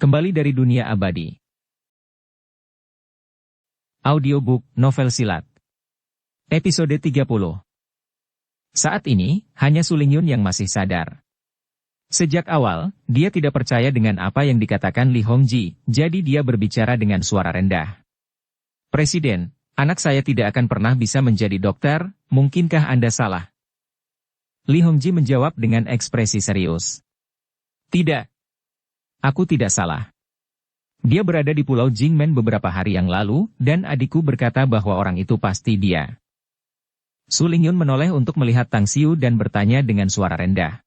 Kembali dari dunia abadi. Audiobook Novel Silat. Episode 30. Saat ini, hanya Sulingyun yang masih sadar. Sejak awal, dia tidak percaya dengan apa yang dikatakan Li Hongji, jadi dia berbicara dengan suara rendah. Presiden, anak saya tidak akan pernah bisa menjadi dokter, mungkinkah Anda salah? Li Hongji menjawab dengan ekspresi serius. Tidak. Aku tidak salah. Dia berada di Pulau Jingmen beberapa hari yang lalu, dan adikku berkata bahwa orang itu pasti dia. Sulingyun menoleh untuk melihat Tang Xiu dan bertanya dengan suara rendah.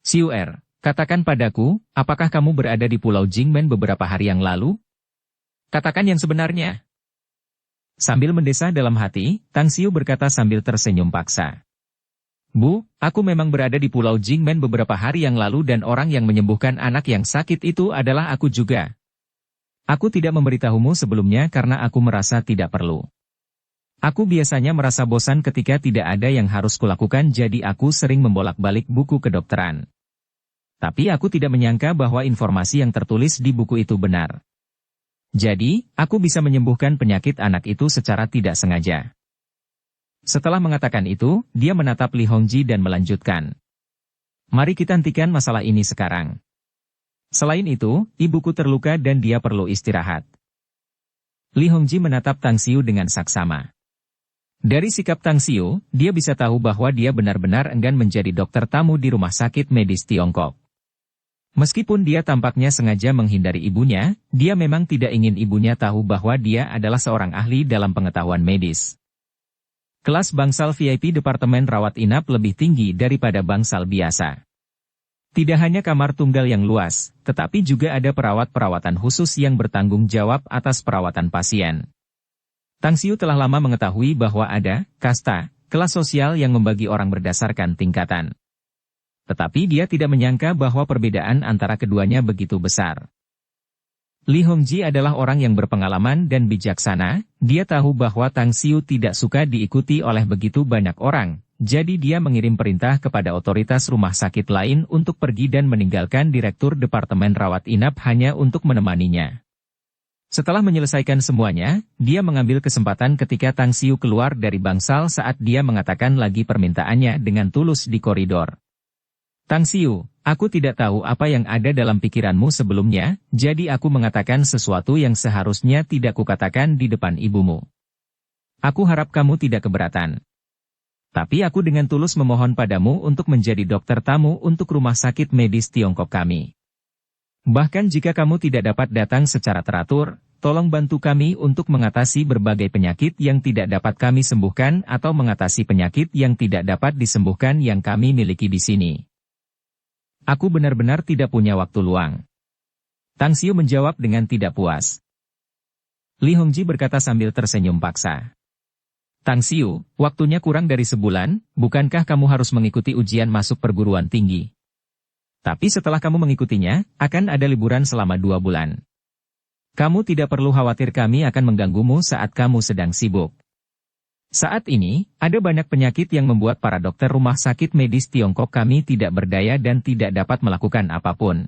Xiu katakan padaku, apakah kamu berada di Pulau Jingmen beberapa hari yang lalu? Katakan yang sebenarnya. Sambil mendesah dalam hati, Tang Xiu berkata sambil tersenyum paksa. Bu, aku memang berada di Pulau Jingmen beberapa hari yang lalu dan orang yang menyembuhkan anak yang sakit itu adalah aku juga. Aku tidak memberitahumu sebelumnya karena aku merasa tidak perlu. Aku biasanya merasa bosan ketika tidak ada yang harus kulakukan jadi aku sering membolak-balik buku kedokteran. Tapi aku tidak menyangka bahwa informasi yang tertulis di buku itu benar. Jadi, aku bisa menyembuhkan penyakit anak itu secara tidak sengaja. Setelah mengatakan itu, dia menatap Li Hongji dan melanjutkan. Mari kita hentikan masalah ini sekarang. Selain itu, ibuku terluka dan dia perlu istirahat. Li Hongji menatap Tang Xiu dengan saksama. Dari sikap Tang Xiu, dia bisa tahu bahwa dia benar-benar enggan menjadi dokter tamu di rumah sakit medis Tiongkok. Meskipun dia tampaknya sengaja menghindari ibunya, dia memang tidak ingin ibunya tahu bahwa dia adalah seorang ahli dalam pengetahuan medis. Kelas bangsal VIP Departemen Rawat Inap lebih tinggi daripada bangsal biasa. Tidak hanya kamar tunggal yang luas, tetapi juga ada perawat-perawatan khusus yang bertanggung jawab atas perawatan pasien. Tang Xiu telah lama mengetahui bahwa ada kasta, kelas sosial yang membagi orang berdasarkan tingkatan. Tetapi dia tidak menyangka bahwa perbedaan antara keduanya begitu besar. Li Hongji adalah orang yang berpengalaman dan bijaksana, dia tahu bahwa Tang Xiu tidak suka diikuti oleh begitu banyak orang, jadi dia mengirim perintah kepada otoritas rumah sakit lain untuk pergi dan meninggalkan Direktur Departemen Rawat Inap hanya untuk menemaninya. Setelah menyelesaikan semuanya, dia mengambil kesempatan ketika Tang Xiu keluar dari bangsal saat dia mengatakan lagi permintaannya dengan tulus di koridor. Tang Xiu, aku tidak tahu apa yang ada dalam pikiranmu sebelumnya, jadi aku mengatakan sesuatu yang seharusnya tidak kukatakan di depan ibumu. Aku harap kamu tidak keberatan. Tapi aku dengan tulus memohon padamu untuk menjadi dokter tamu untuk rumah sakit medis Tiongkok kami. Bahkan jika kamu tidak dapat datang secara teratur, tolong bantu kami untuk mengatasi berbagai penyakit yang tidak dapat kami sembuhkan atau mengatasi penyakit yang tidak dapat disembuhkan yang kami miliki di sini. Aku benar-benar tidak punya waktu luang. Tang Xiu menjawab dengan tidak puas. Li Hongji berkata sambil tersenyum paksa. Tang Xiu, waktunya kurang dari sebulan, bukankah kamu harus mengikuti ujian masuk perguruan tinggi? Tapi setelah kamu mengikutinya, akan ada liburan selama 2 bulan. Kamu tidak perlu khawatir kami akan mengganggumu saat kamu sedang sibuk. Saat ini, ada banyak penyakit yang membuat para dokter rumah sakit medis Tiongkok kami tidak berdaya dan tidak dapat melakukan apapun.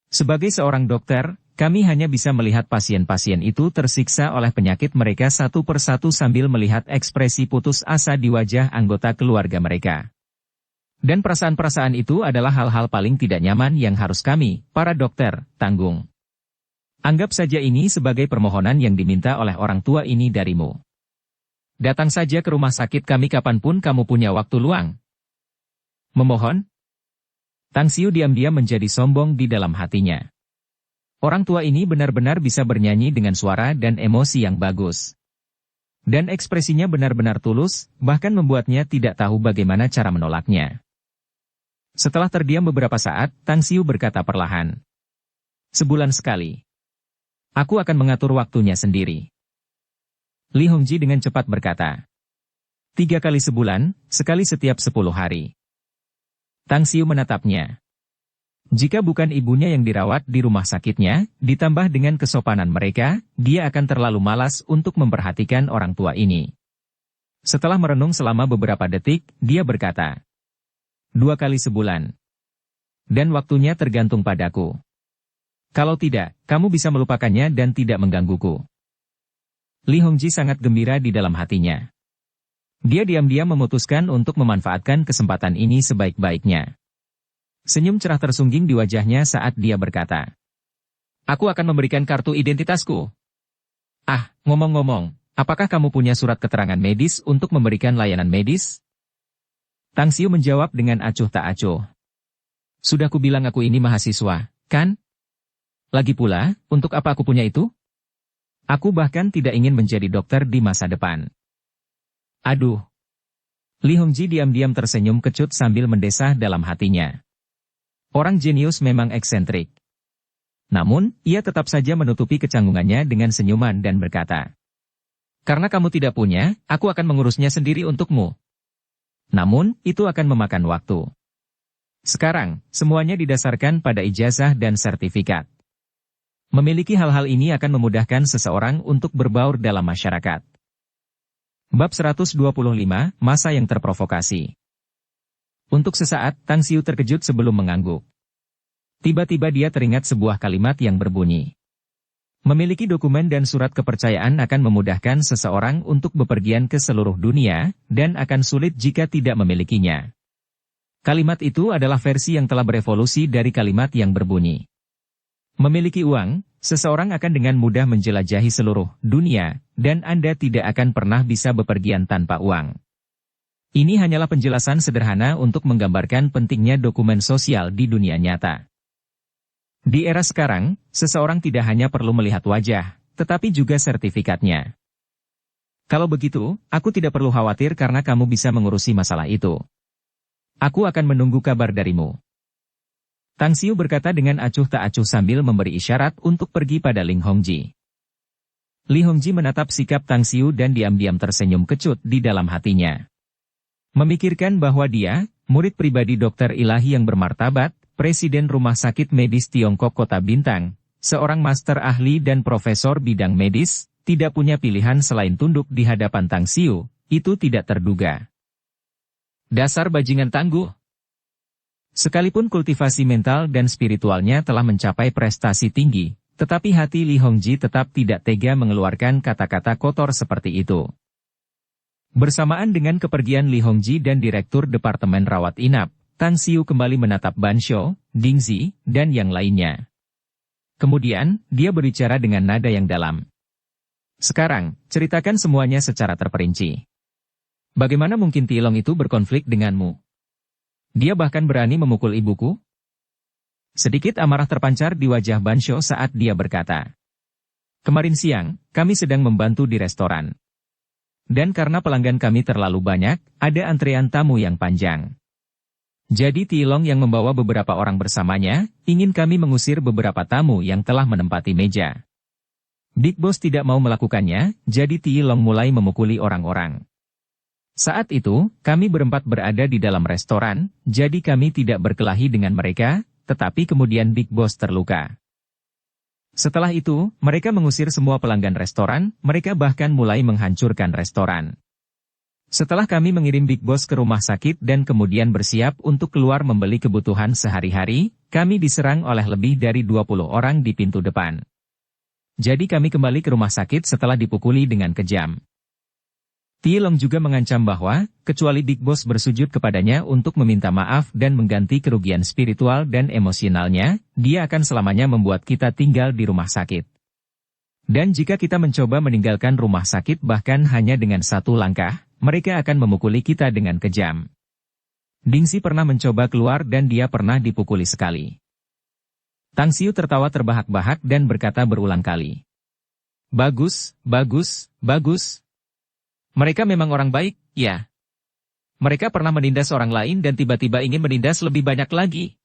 Sebagai seorang dokter, kami hanya bisa melihat pasien-pasien itu tersiksa oleh penyakit mereka satu persatu sambil melihat ekspresi putus asa di wajah anggota keluarga mereka. Dan perasaan-perasaan itu adalah hal-hal paling tidak nyaman yang harus kami, para dokter, tanggung. Anggap saja ini sebagai permohonan yang diminta oleh orang tua ini darimu. Datang saja ke rumah sakit kami kapanpun kamu punya waktu luang. Memohon? Tang Xiu diam-diam menjadi sombong di dalam hatinya. Orang tua ini benar-benar bisa bernyanyi dengan suara dan emosi yang bagus. Dan ekspresinya benar-benar tulus, bahkan membuatnya tidak tahu bagaimana cara menolaknya. Setelah terdiam beberapa saat, Tang Xiu berkata perlahan. Sebulan sekali. Aku akan mengatur waktunya sendiri. Li Hongji dengan cepat berkata. 3 kali sebulan, sekali setiap 10 hari. Tang Xiu menatapnya. Jika bukan ibunya yang dirawat di rumah sakitnya, ditambah dengan kesopanan mereka, dia akan terlalu malas untuk memperhatikan orang tua ini. Setelah merenung selama beberapa detik, dia berkata. 2 kali sebulan. Dan waktunya tergantung padaku. Kalau tidak, kamu bisa melupakannya dan tidak menggangguku. Li Hongji sangat gembira di dalam hatinya. Dia diam-diam memutuskan untuk memanfaatkan kesempatan ini sebaik-baiknya. Senyum cerah tersungging di wajahnya saat dia berkata, "Aku akan memberikan kartu identitasku." "Ah, ngomong-ngomong, apakah kamu punya surat keterangan medis untuk memberikan layanan medis?" Tang Xiu menjawab dengan acuh tak acuh. "Sudah kubilang aku ini mahasiswa, kan? Lagi pula, untuk apa aku punya itu? Aku bahkan tidak ingin menjadi dokter di masa depan." Aduh. Li Hongji diam-diam tersenyum kecut sambil mendesah dalam hatinya. Orang jenius memang eksentrik. Namun, ia tetap saja menutupi kecanggungannya dengan senyuman dan berkata, "Karena kamu tidak punya, aku akan mengurusnya sendiri untukmu. Namun, itu akan memakan waktu. Sekarang, semuanya didasarkan pada ijazah dan sertifikat. Memiliki hal-hal ini akan memudahkan seseorang untuk berbaur dalam masyarakat." Bab 125, Masa yang terprovokasi. Untuk sesaat, Tang Xiu terkejut sebelum mengangguk. Tiba-tiba dia teringat sebuah kalimat yang berbunyi, "Memiliki dokumen dan surat kepercayaan akan memudahkan seseorang untuk bepergian ke seluruh dunia, dan akan sulit jika tidak memilikinya." Kalimat itu adalah versi yang telah berevolusi dari kalimat yang berbunyi, "Memiliki uang, seseorang akan dengan mudah menjelajahi seluruh dunia, dan Anda tidak akan pernah bisa bepergian tanpa uang." Ini hanyalah penjelasan sederhana untuk menggambarkan pentingnya dokumen sosial di dunia nyata. Di era sekarang, seseorang tidak hanya perlu melihat wajah, tetapi juga sertifikatnya. Kalau begitu, aku tidak perlu khawatir karena kamu bisa mengurusi masalah itu. Aku akan menunggu kabar darimu. Tang Xiu berkata dengan acuh tak acuh sambil memberi isyarat untuk pergi pada Li Hongji. Li Hongji menatap sikap Tang Xiu dan diam-diam tersenyum kecut di dalam hatinya. Memikirkan bahwa dia, murid pribadi dokter ilahi yang bermartabat, presiden Rumah Sakit Medis Tiongkok Kota Bintang, seorang master ahli dan profesor bidang medis, tidak punya pilihan selain tunduk di hadapan Tang Xiu, itu tidak terduga. Dasar bajingan tangguh. Sekalipun kultivasi mental dan spiritualnya telah mencapai prestasi tinggi, tetapi hati Li Hongji tetap tidak tega mengeluarkan kata-kata kotor seperti itu. Bersamaan dengan kepergian Li Hongji dan Direktur Departemen Rawat Inap, Tang Xiu kembali menatap Ban Shou, Ding Zi, dan yang lainnya. Kemudian, dia berbicara dengan nada yang dalam. "Sekarang, ceritakan semuanya secara terperinci. Bagaimana mungkin Tilong itu berkonflik denganmu? Dia bahkan berani memukul ibuku?" Sedikit amarah terpancar di wajah Ban Shou saat dia berkata, "Kemarin siang, kami sedang membantu di restoran. Dan karena pelanggan kami terlalu banyak, ada antrean tamu yang panjang. Jadi Tilong yang membawa beberapa orang bersamanya, ingin kami mengusir beberapa tamu yang telah menempati meja. Big Boss tidak mau melakukannya, jadi Tilong mulai memukuli orang-orang. Saat itu, kami berempat berada di dalam restoran, jadi kami tidak berkelahi dengan mereka, tetapi kemudian Big Boss terluka. Setelah itu, mereka mengusir semua pelanggan restoran, mereka bahkan mulai menghancurkan restoran. Setelah kami mengirim Big Boss ke rumah sakit dan kemudian bersiap untuk keluar membeli kebutuhan sehari-hari, kami diserang oleh lebih dari 20 orang di pintu depan. Jadi kami kembali ke rumah sakit setelah dipukuli dengan kejam. Tilong juga mengancam bahwa, kecuali Big Boss bersujud kepadanya untuk meminta maaf dan mengganti kerugian spiritual dan emosionalnya, dia akan selamanya membuat kita tinggal di rumah sakit. Dan jika kita mencoba meninggalkan rumah sakit bahkan hanya dengan satu langkah, mereka akan memukuli kita dengan kejam. Ding Zi pernah mencoba keluar dan dia pernah dipukuli sekali." Tang Xiu tertawa terbahak-bahak dan berkata berulang kali, "Bagus, bagus, bagus. Mereka memang orang baik, ya. Mereka pernah menindas orang lain dan tiba-tiba ingin menindas lebih banyak lagi.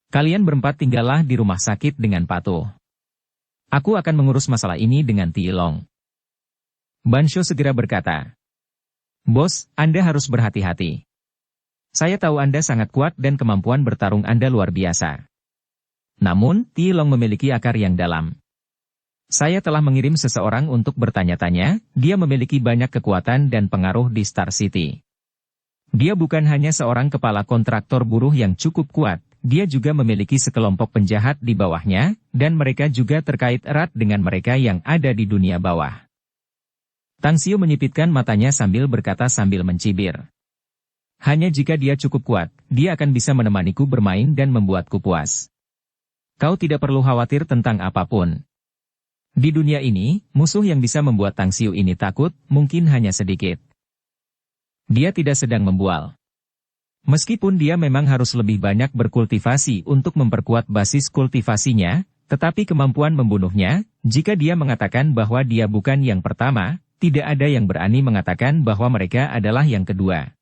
Kalian berempat tinggallah di rumah sakit dengan patuh. Aku akan mengurus masalah ini dengan Tilong." Ban Shou segera berkata, "Bos, Anda harus berhati-hati. Saya tahu Anda sangat kuat dan kemampuan bertarung Anda luar biasa. Namun, Tilong memiliki akar yang dalam. Saya telah mengirim seseorang untuk bertanya-tanya, dia memiliki banyak kekuatan dan pengaruh di Star City. Dia bukan hanya seorang kepala kontraktor buruh yang cukup kuat, dia juga memiliki sekelompok penjahat di bawahnya, dan mereka juga terkait erat dengan mereka yang ada di dunia bawah. Tang Xiu menyipitkan matanya sambil berkata sambil mencibir. Hanya jika dia cukup kuat, dia akan bisa menemaniku bermain dan membuatku puas. Kau tidak perlu khawatir tentang apapun. Di dunia ini, musuh yang bisa membuat Tang Xiu ini takut, mungkin hanya sedikit. Dia tidak sedang membual. Meskipun dia memang harus lebih banyak berkultivasi untuk memperkuat basis kultivasinya, tetapi kemampuan membunuhnya, jika dia mengatakan bahwa dia bukan yang pertama, tidak ada yang berani mengatakan bahwa mereka adalah yang kedua.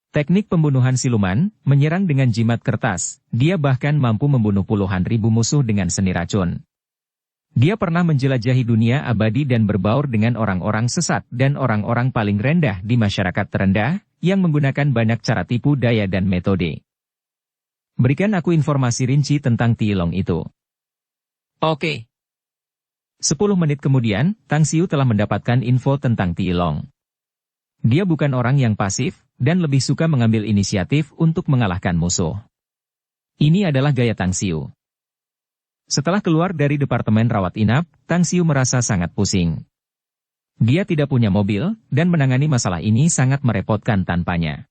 Teknik pembunuhan siluman, menyerang dengan jimat kertas, dia bahkan mampu membunuh puluhan ribu musuh dengan seni racun. Dia pernah menjelajahi dunia abadi dan berbaur dengan orang-orang sesat dan orang-orang paling rendah di masyarakat terendah, yang menggunakan banyak cara tipu daya dan metode. Berikan aku informasi rinci tentang Tilong itu. Oke. 10 menit kemudian, Tang Xiu telah mendapatkan info tentang Tilong. Dia bukan orang yang pasif, dan lebih suka mengambil inisiatif untuk mengalahkan musuh. Ini adalah gaya Tang Xiu. Setelah keluar dari departemen rawat inap, Tang Xiu merasa sangat pusing. Dia tidak punya mobil, dan menangani masalah ini sangat merepotkan tanpanya.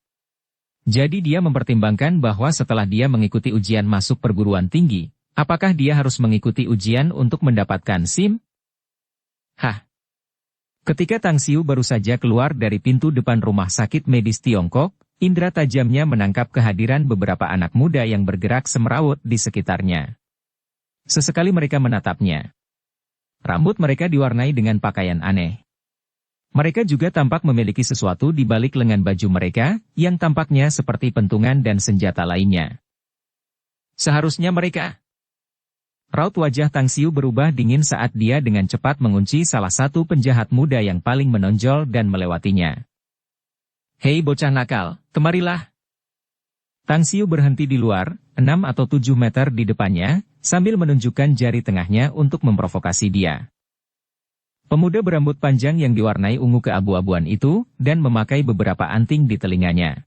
Jadi dia mempertimbangkan bahwa setelah dia mengikuti ujian masuk perguruan tinggi, apakah dia harus mengikuti ujian untuk mendapatkan SIM? Hah! Ketika Tang Xiu baru saja keluar dari pintu depan rumah sakit medis Tiongkok, indera tajamnya menangkap kehadiran beberapa anak muda yang bergerak semrawut di sekitarnya. Sesekali mereka menatapnya. Rambut mereka diwarnai dengan pakaian aneh. Mereka juga tampak memiliki sesuatu di balik lengan baju mereka, yang tampaknya seperti pentungan dan senjata lainnya. Seharusnya mereka... Raut wajah Tang Xiu berubah dingin saat dia dengan cepat mengunci salah satu penjahat muda yang paling menonjol dan melewatinya. Hei bocah nakal, kemarilah. Tang Xiu berhenti di luar, 6 atau 7 meter di depannya, sambil menunjukkan jari tengahnya untuk memprovokasi dia. Pemuda berambut panjang yang diwarnai ungu keabu-abuan itu, dan memakai beberapa anting di telinganya.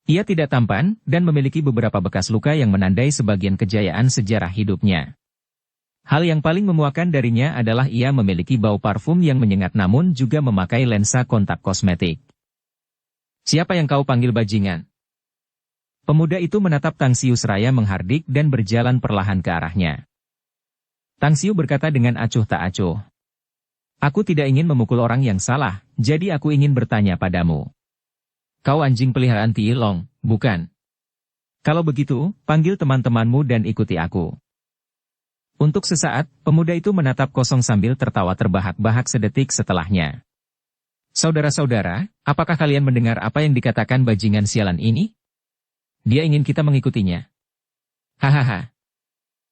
Ia tidak tampan, dan memiliki beberapa bekas luka yang menandai sebagian kejayaan sejarah hidupnya. Hal yang paling memuakkan darinya adalah ia memiliki bau parfum yang menyengat namun juga memakai lensa kontak kosmetik. Siapa yang kau panggil bajingan? Pemuda itu menatap Tang Xiu seraya menghardik dan berjalan perlahan ke arahnya. Tang Xiu berkata dengan acuh tak acuh. Aku tidak ingin memukul orang yang salah, jadi aku ingin bertanya padamu. Kau anjing peliharaan Tilong, bukan? Kalau begitu, panggil teman-temanmu dan ikuti aku. Untuk sesaat, pemuda itu menatap kosong sambil tertawa terbahak-bahak sedetik setelahnya. Saudara-saudara, apakah kalian mendengar apa yang dikatakan bajingan sialan ini? Dia ingin kita mengikutinya. Hahaha.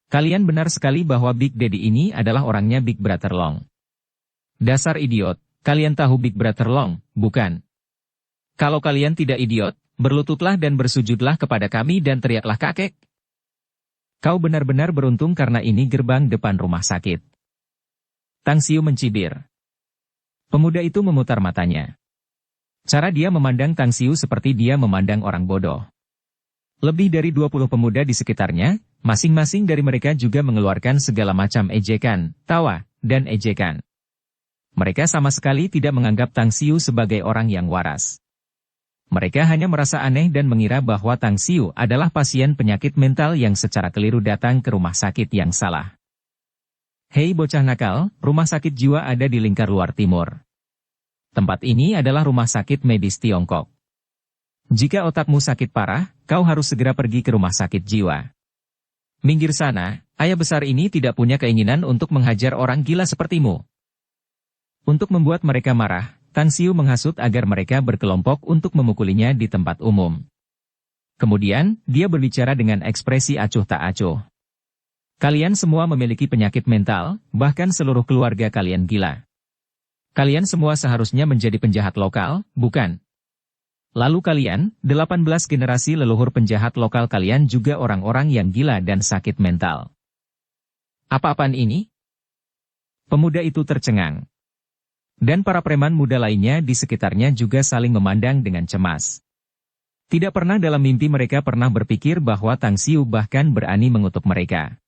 Kalian benar sekali bahwa Big Daddy ini adalah orangnya Big Brother Long. Dasar idiot, kalian tahu Big Brother Long, bukan? Kalau kalian tidak idiot, berlututlah dan bersujudlah kepada kami dan teriaklah kakek. Kau benar-benar beruntung karena ini gerbang depan rumah sakit. Tang Xiu mencibir. Pemuda itu memutar matanya. Cara dia memandang Tang Xiu seperti dia memandang orang bodoh. Lebih dari 20 pemuda di sekitarnya, masing-masing dari mereka juga mengeluarkan segala macam ejekan, tawa, dan ejekan. Mereka sama sekali tidak menganggap Tang Xiu sebagai orang yang waras. Mereka hanya merasa aneh dan mengira bahwa Tang Xiu adalah pasien penyakit mental yang secara keliru datang ke rumah sakit yang salah. Hei bocah nakal, rumah sakit jiwa ada di lingkar luar timur. Tempat ini adalah rumah sakit medis Tiongkok. Jika otakmu sakit parah, kau harus segera pergi ke rumah sakit jiwa. Minggir sana, ayah besar ini tidak punya keinginan untuk menghajar orang gila sepertimu. Untuk membuat mereka marah, Tang Xiu menghasut agar mereka berkelompok untuk memukulinya di tempat umum. Kemudian, dia berbicara dengan ekspresi acuh tak acuh. Kalian semua memiliki penyakit mental, bahkan seluruh keluarga kalian gila. Kalian semua seharusnya menjadi penjahat lokal, bukan? Lalu kalian, 18 generasi leluhur penjahat lokal kalian juga orang-orang yang gila dan sakit mental. Apa-apaan ini? Pemuda itu tercengang. Dan para preman muda lainnya di sekitarnya juga saling memandang dengan cemas. Tidak pernah dalam mimpi mereka pernah berpikir bahwa Tang Xiu bahkan berani mengutuk mereka.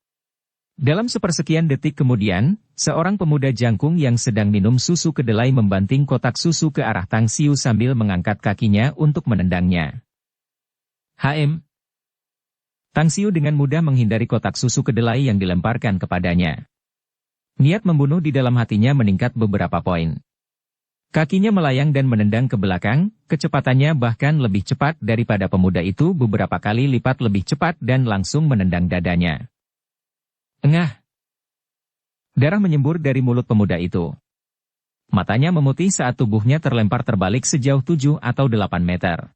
Dalam sepersekian detik kemudian, seorang pemuda jangkung yang sedang minum susu kedelai membanting kotak susu ke arah Tang Xiu sambil mengangkat kakinya untuk menendangnya. HM. Tang Xiu dengan mudah menghindari kotak susu kedelai yang dilemparkan kepadanya. Niat membunuh di dalam hatinya meningkat beberapa poin. Kakinya melayang dan menendang ke belakang, kecepatannya bahkan lebih cepat daripada pemuda itu beberapa kali lipat lebih cepat dan langsung menendang dadanya. Engah! Darah menyembur dari mulut pemuda itu. Matanya memutih saat tubuhnya terlempar terbalik sejauh 7 atau 8 meter.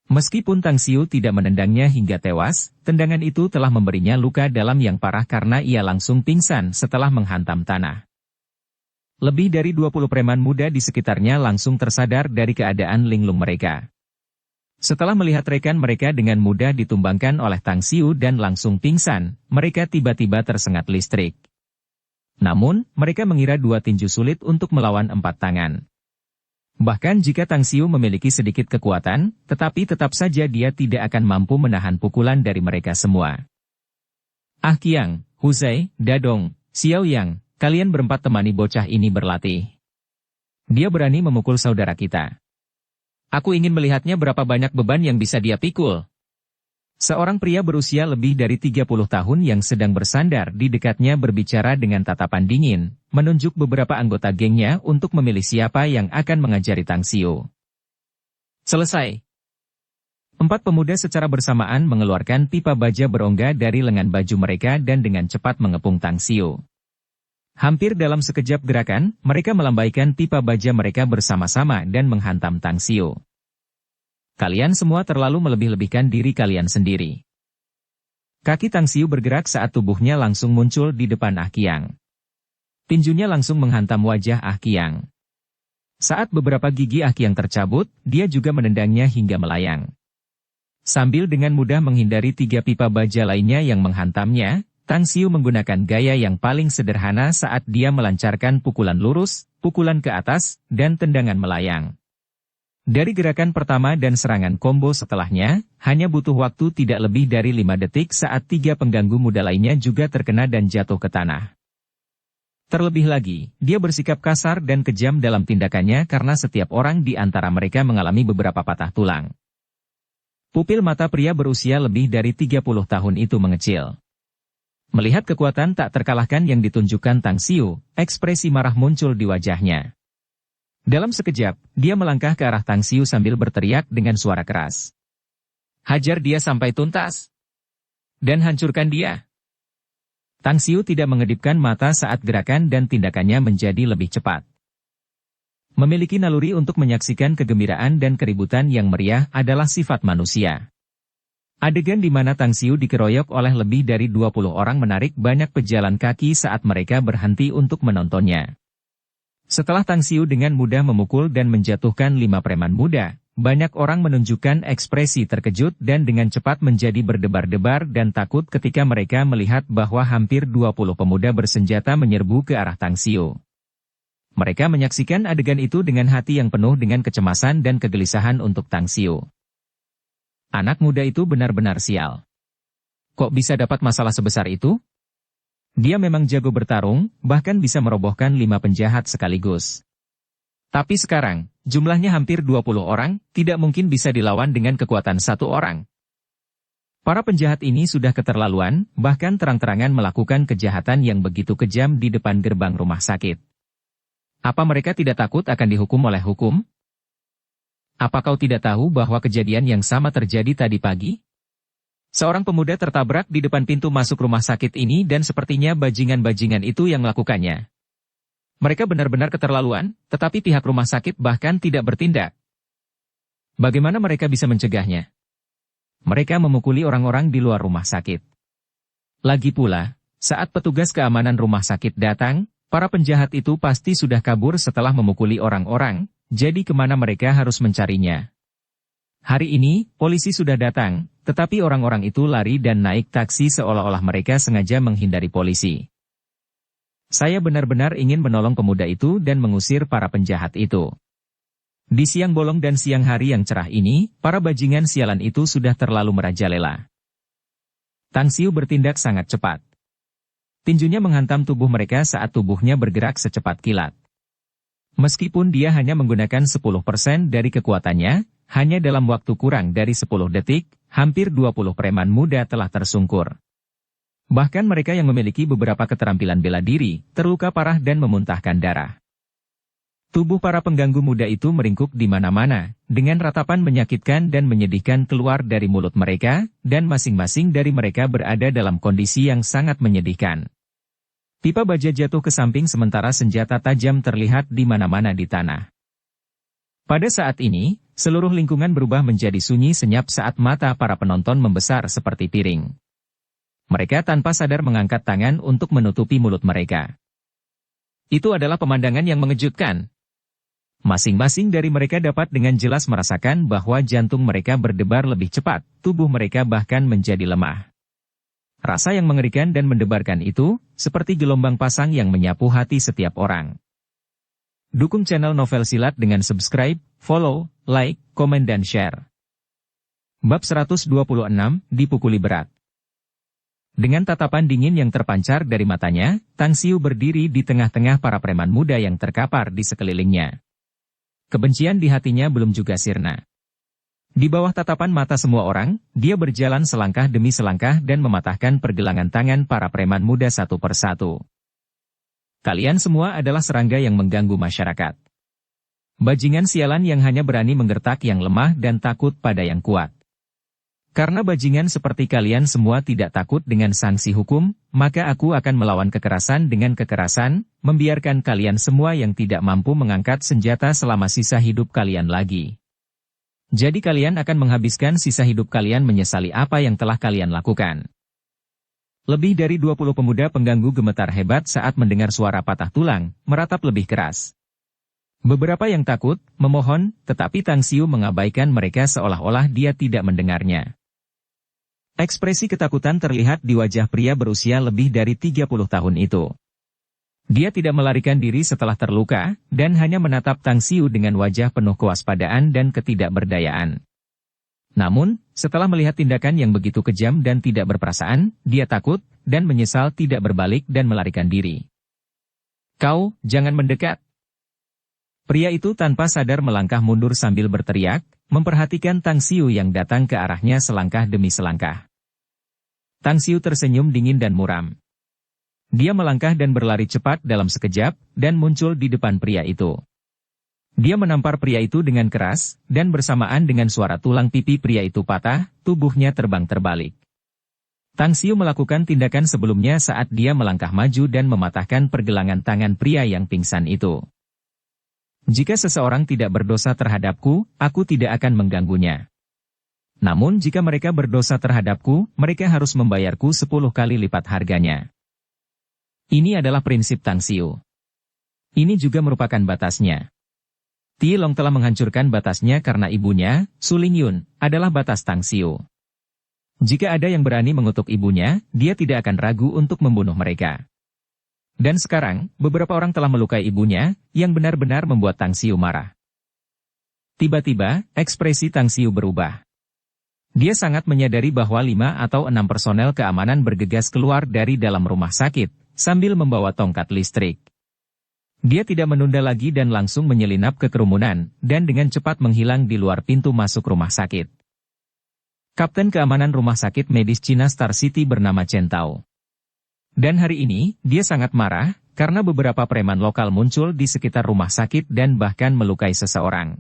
Meskipun Tang Xiu tidak menendangnya hingga tewas, tendangan itu telah memberinya luka dalam yang parah karena ia langsung pingsan setelah menghantam tanah. Lebih dari 20 preman muda di sekitarnya langsung tersadar dari keadaan linglung mereka. Setelah melihat rekan mereka dengan mudah ditumbangkan oleh Tang Xiu dan langsung pingsan, mereka tiba-tiba tersengat listrik. Namun, mereka mengira 2 tinju sulit untuk melawan 4 tangan. Bahkan jika Tang Xiu memiliki sedikit kekuatan, tetapi tetap saja dia tidak akan mampu menahan pukulan dari mereka semua. Ah Qiang, Huzai, Dadong, Xiao Yang, kalian berempat temani bocah ini berlatih. Dia berani memukul saudara kita. Aku ingin melihatnya berapa banyak beban yang bisa dia pikul. Seorang pria berusia lebih dari 30 tahun yang sedang bersandar di dekatnya berbicara dengan tatapan dingin, menunjuk beberapa anggota gengnya untuk memilih siapa yang akan mengajari Tang Xiu. Selesai. 4 pemuda secara bersamaan mengeluarkan pipa baja berongga dari lengan baju mereka dan dengan cepat mengepung Tang Xiu. Hampir dalam sekejap gerakan, mereka melambaikan pipa baja mereka bersama-sama dan menghantam Tang Xiu. Kalian semua terlalu melebih-lebihkan diri kalian sendiri. Kaki Tang Xiu bergerak saat tubuhnya langsung muncul di depan Ah Qiang. Tinjunya langsung menghantam wajah Ah Qiang. Saat beberapa gigi Ah Qiang tercabut, dia juga menendangnya hingga melayang. Sambil dengan mudah menghindari 3 pipa baja lainnya yang menghantamnya, Tang Xiu menggunakan gaya yang paling sederhana saat dia melancarkan pukulan lurus, pukulan ke atas, dan tendangan melayang. Dari gerakan pertama dan serangan combo setelahnya, hanya butuh waktu tidak lebih dari 5 detik saat 3 pengganggu muda lainnya juga terkena dan jatuh ke tanah. Terlebih lagi, dia bersikap kasar dan kejam dalam tindakannya karena setiap orang di antara mereka mengalami beberapa patah tulang. Pupil mata pria berusia lebih dari 30 tahun itu mengecil. Melihat kekuatan tak terkalahkan yang ditunjukkan Tang Xiu, ekspresi marah muncul di wajahnya. Dalam sekejap, dia melangkah ke arah Tang Xiu sambil berteriak dengan suara keras. Hajar dia sampai tuntas. Dan hancurkan dia. Tang Xiu tidak mengedipkan mata saat gerakan dan tindakannya menjadi lebih cepat. Memiliki naluri untuk menyaksikan kegembiraan dan keributan yang meriah adalah sifat manusia. Adegan di mana Tang Xiu dikeroyok oleh lebih dari 20 orang menarik banyak pejalan kaki saat mereka berhenti untuk menontonnya. Setelah Tang Xiu dengan mudah memukul dan menjatuhkan 5 preman muda, banyak orang menunjukkan ekspresi terkejut dan dengan cepat menjadi berdebar-debar dan takut ketika mereka melihat bahwa hampir 20 pemuda bersenjata menyerbu ke arah Tang Xiu. Mereka menyaksikan adegan itu dengan hati yang penuh dengan kecemasan dan kegelisahan untuk Tang Xiu. Anak muda itu benar-benar sial. Kok bisa dapat masalah sebesar itu? Dia memang jago bertarung, bahkan bisa merobohkan 5 penjahat sekaligus. Tapi sekarang, jumlahnya hampir 20 orang, tidak mungkin bisa dilawan dengan kekuatan 1 orang. Para penjahat ini sudah keterlaluan, bahkan terang-terangan melakukan kejahatan yang begitu kejam di depan gerbang rumah sakit. Apa mereka tidak takut akan dihukum oleh hukum? Apa kau tidak tahu bahwa kejadian yang sama terjadi tadi pagi? Seorang pemuda tertabrak di depan pintu masuk rumah sakit ini dan sepertinya bajingan-bajingan itu yang melakukannya. Mereka benar-benar keterlaluan, tetapi pihak rumah sakit bahkan tidak bertindak. Bagaimana mereka bisa mencegahnya? Mereka memukuli orang-orang di luar rumah sakit. Lagi pula, saat petugas keamanan rumah sakit datang, para penjahat itu pasti sudah kabur setelah memukuli orang-orang. Jadi kemana mereka harus mencarinya? Hari ini, polisi sudah datang, tetapi orang-orang itu lari dan naik taksi seolah-olah mereka sengaja menghindari polisi. Saya benar-benar ingin menolong pemuda itu dan mengusir para penjahat itu. Di siang bolong dan siang hari yang cerah ini, para bajingan sialan itu sudah terlalu merajalela. Tang Xiu bertindak sangat cepat. Tinjunya menghantam tubuh mereka saat tubuhnya bergerak secepat kilat. Meskipun dia hanya menggunakan 10% dari kekuatannya, hanya dalam waktu kurang dari 10 detik, hampir 20 preman muda telah tersungkur. Bahkan mereka yang memiliki beberapa keterampilan bela diri, terluka parah dan memuntahkan darah. Tubuh para pengganggu muda itu meringkuk di mana-mana, dengan ratapan menyakitkan dan menyedihkan keluar dari mulut mereka, dan masing-masing dari mereka berada dalam kondisi yang sangat menyedihkan. Pipa baja jatuh ke samping sementara senjata tajam terlihat di mana-mana di tanah. Pada saat ini, seluruh lingkungan berubah menjadi sunyi senyap saat mata para penonton membesar seperti piring. Mereka tanpa sadar mengangkat tangan untuk menutupi mulut mereka. Itu adalah pemandangan yang mengejutkan. Masing-masing dari mereka dapat dengan jelas merasakan bahwa jantung mereka berdebar lebih cepat, tubuh mereka bahkan menjadi lemah. Rasa yang mengerikan dan mendebarkan itu, seperti gelombang pasang yang menyapu hati setiap orang. Dukung channel Novel Silat dengan subscribe, follow, like, komen dan share. Bab 126, Dipukuli Berat. Dengan tatapan dingin yang terpancar dari matanya, Tang Xiu berdiri di tengah-tengah para preman muda yang terkapar di sekelilingnya. Kebencian di hatinya belum juga sirna. Di bawah tatapan mata semua orang, dia berjalan selangkah demi selangkah dan mematahkan pergelangan tangan para preman muda satu persatu. Kalian semua adalah serangga yang mengganggu masyarakat. Bajingan sialan yang hanya berani menggertak yang lemah dan takut pada yang kuat. Karena bajingan seperti kalian semua tidak takut dengan sanksi hukum, maka aku akan melawan kekerasan dengan kekerasan, membiarkan kalian semua yang tidak mampu mengangkat senjata selama sisa hidup kalian lagi. Jadi kalian akan menghabiskan sisa hidup kalian menyesali apa yang telah kalian lakukan. Lebih dari 20 pemuda pengganggu gemetar hebat saat mendengar suara patah tulang, meratap lebih keras. Beberapa yang takut, memohon, tetapi Tang Xiu mengabaikan mereka seolah-olah dia tidak mendengarnya. Ekspresi ketakutan terlihat di wajah pria berusia lebih dari 30 tahun itu. Dia tidak melarikan diri setelah terluka, dan hanya menatap Tang Xiu dengan wajah penuh kewaspadaan dan ketidakberdayaan. Namun, setelah melihat tindakan yang begitu kejam dan tidak berperasaan, dia takut, dan menyesal tidak berbalik dan melarikan diri. "Kau, jangan mendekat!" Pria itu tanpa sadar melangkah mundur sambil berteriak, memperhatikan Tang Xiu yang datang ke arahnya selangkah demi selangkah. Tang Xiu tersenyum dingin dan muram. Dia melangkah dan berlari cepat dalam sekejap, dan muncul di depan pria itu. Dia menampar pria itu dengan keras, dan bersamaan dengan suara tulang pipi pria itu patah, tubuhnya terbang terbalik. Tang Xiu melakukan tindakan sebelumnya saat dia melangkah maju dan mematahkan pergelangan tangan pria yang pingsan itu. Jika seseorang tidak berdosa terhadapku, aku tidak akan mengganggunya. Namun jika mereka berdosa terhadapku, mereka harus membayarku 10 kali lipat harganya. Ini adalah prinsip Tang Xiu. Ini juga merupakan batasnya. Ti Long telah menghancurkan batasnya karena ibunya, Su Lingyun, adalah batas Tang Xiu. Jika ada yang berani mengutuk ibunya, dia tidak akan ragu untuk membunuh mereka. Dan sekarang, beberapa orang telah melukai ibunya, yang benar-benar membuat Tang Xiu marah. Tiba-tiba, ekspresi Tang Xiu berubah. Dia sangat menyadari bahwa 5 atau 6 personel keamanan bergegas keluar dari dalam rumah sakit, sambil membawa tongkat listrik. Dia tidak menunda lagi dan langsung menyelinap ke kerumunan, dan dengan cepat menghilang di luar pintu masuk rumah sakit. Kapten keamanan rumah sakit medis Cina Star City bernama Chen Tao. Dan hari ini, dia sangat marah, karena beberapa preman lokal muncul di sekitar rumah sakit dan bahkan melukai seseorang.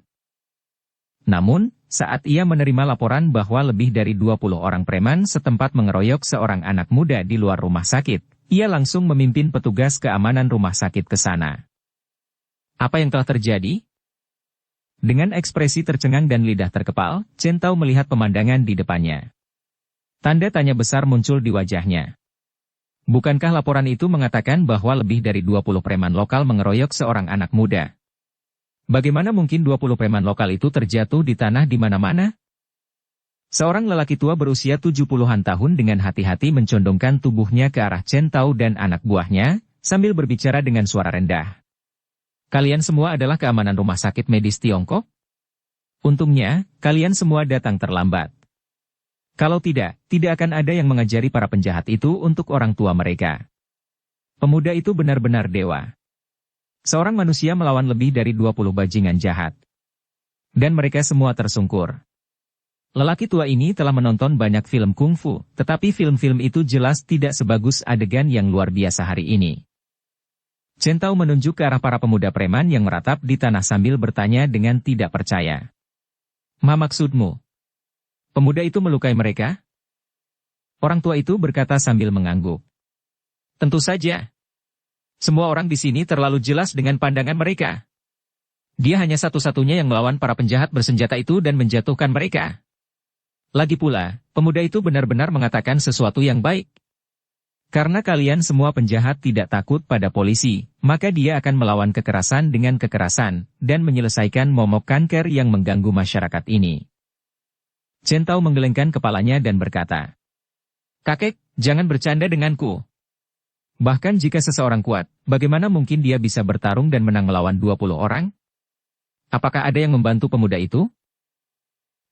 Namun, saat ia menerima laporan bahwa lebih dari 20 orang preman setempat mengeroyok seorang anak muda di luar rumah sakit, ia langsung memimpin petugas keamanan rumah sakit ke sana. Apa yang telah terjadi? Dengan ekspresi tercengang dan lidah terkepal, Chen Tao melihat pemandangan di depannya. Tanda tanya besar muncul di wajahnya. Bukankah laporan itu mengatakan bahwa lebih dari 20 preman lokal mengeroyok seorang anak muda? Bagaimana mungkin 20 preman lokal itu terjatuh di tanah di mana-mana? Seorang lelaki tua berusia 70-an tahun dengan hati-hati mencondongkan tubuhnya ke arah Chen Tao dan anak buahnya, sambil berbicara dengan suara rendah. Kalian semua adalah keamanan rumah sakit medis Tiongkok? Untungnya, kalian semua datang terlambat. Kalau tidak, tidak akan ada yang mengajari para penjahat itu untuk orang tua mereka. Pemuda itu benar-benar dewa. Seorang manusia melawan lebih dari 20 bajingan jahat. Dan mereka semua tersungkur. Lelaki tua ini telah menonton banyak film kungfu, tetapi film-film itu jelas tidak sebagus adegan yang luar biasa hari ini. Chen Tao menunjuk ke arah para pemuda preman yang meratap di tanah sambil bertanya dengan tidak percaya. "Ma maksudmu? Pemuda itu melukai mereka?" Orang tua itu berkata sambil mengangguk. "Tentu saja. Semua orang di sini terlalu jelas dengan pandangan mereka. Dia hanya satu-satunya yang melawan para penjahat bersenjata itu dan menjatuhkan mereka. Lagi pula, pemuda itu benar-benar mengatakan sesuatu yang baik. Karena kalian semua penjahat tidak takut pada polisi, maka dia akan melawan kekerasan dengan kekerasan, dan menyelesaikan momok kanker yang mengganggu masyarakat ini." Chen Tao menggelengkan kepalanya dan berkata, "Kakek, jangan bercanda denganku. Bahkan jika seseorang kuat, bagaimana mungkin dia bisa bertarung dan menang melawan 20 orang? Apakah ada yang membantu pemuda itu?"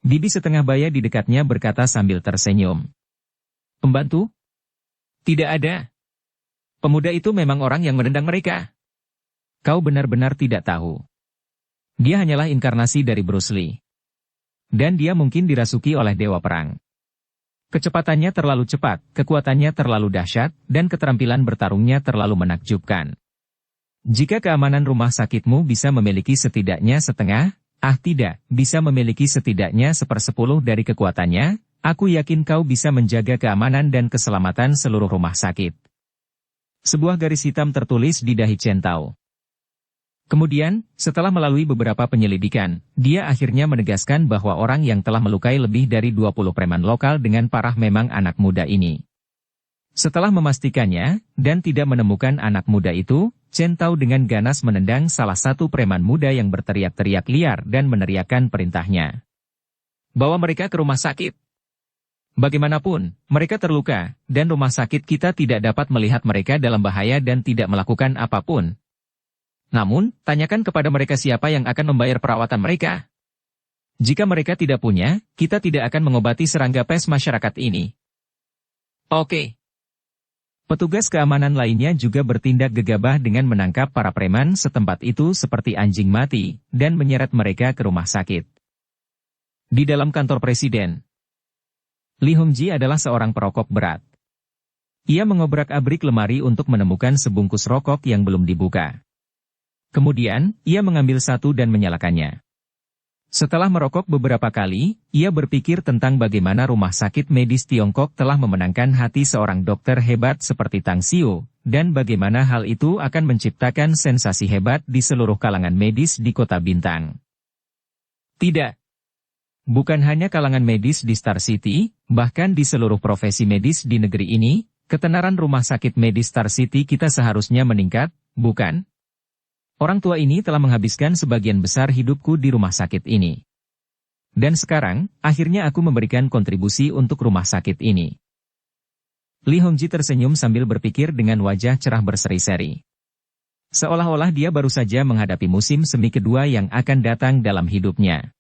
Bibi setengah baya di dekatnya berkata sambil tersenyum. "Pembantu? Tidak ada. Pemuda itu memang orang yang menendang mereka. Kau benar-benar tidak tahu. Dia hanyalah inkarnasi dari Bruce Lee. Dan dia mungkin dirasuki oleh dewa perang. Kecepatannya terlalu cepat, kekuatannya terlalu dahsyat, dan keterampilan bertarungnya terlalu menakjubkan. Jika keamanan rumah sakitmu bisa memiliki setidaknya setengah, tidak, bisa memiliki setidaknya 1/10 dari kekuatannya, aku yakin kau bisa menjaga keamanan dan keselamatan seluruh rumah sakit." Sebuah garis hitam tertulis di dahi Chen Tao. Kemudian, setelah melalui beberapa penyelidikan, dia akhirnya menegaskan bahwa orang yang telah melukai lebih dari 20 preman lokal dengan parah memang anak muda ini. Setelah memastikannya, dan tidak menemukan anak muda itu, Chen Tao dengan ganas menendang salah satu preman muda yang berteriak-teriak liar dan meneriakkan perintahnya. "Bawa mereka ke rumah sakit. Bagaimanapun, mereka terluka, dan rumah sakit kita tidak dapat melihat mereka dalam bahaya dan tidak melakukan apapun. Namun, tanyakan kepada mereka siapa yang akan membayar perawatan mereka. Jika mereka tidak punya, kita tidak akan mengobati serangga pes masyarakat ini." "Oke." Petugas keamanan lainnya juga bertindak gegabah dengan menangkap para preman setempat itu seperti anjing mati, dan menyeret mereka ke rumah sakit. Di dalam kantor presiden, Li Hongji adalah seorang perokok berat. Ia mengobrak-abrik lemari untuk menemukan sebungkus rokok yang belum dibuka. Kemudian, ia mengambil satu dan menyalakannya. Setelah merokok beberapa kali, ia berpikir tentang bagaimana rumah sakit medis Tiongkok telah memenangkan hati seorang dokter hebat seperti Tang Xiu, dan bagaimana hal itu akan menciptakan sensasi hebat di seluruh kalangan medis di Kota Bintang. Tidak. Bukan hanya kalangan medis di Star City, bahkan di seluruh profesi medis di negeri ini, ketenaran rumah sakit medis Star City kita seharusnya meningkat, bukan? Orang tua ini telah menghabiskan sebagian besar hidupku di rumah sakit ini. Dan sekarang, akhirnya aku memberikan kontribusi untuk rumah sakit ini. Li Hongji tersenyum sambil berpikir dengan wajah cerah berseri-seri. Seolah-olah dia baru saja menghadapi musim semi kedua yang akan datang dalam hidupnya.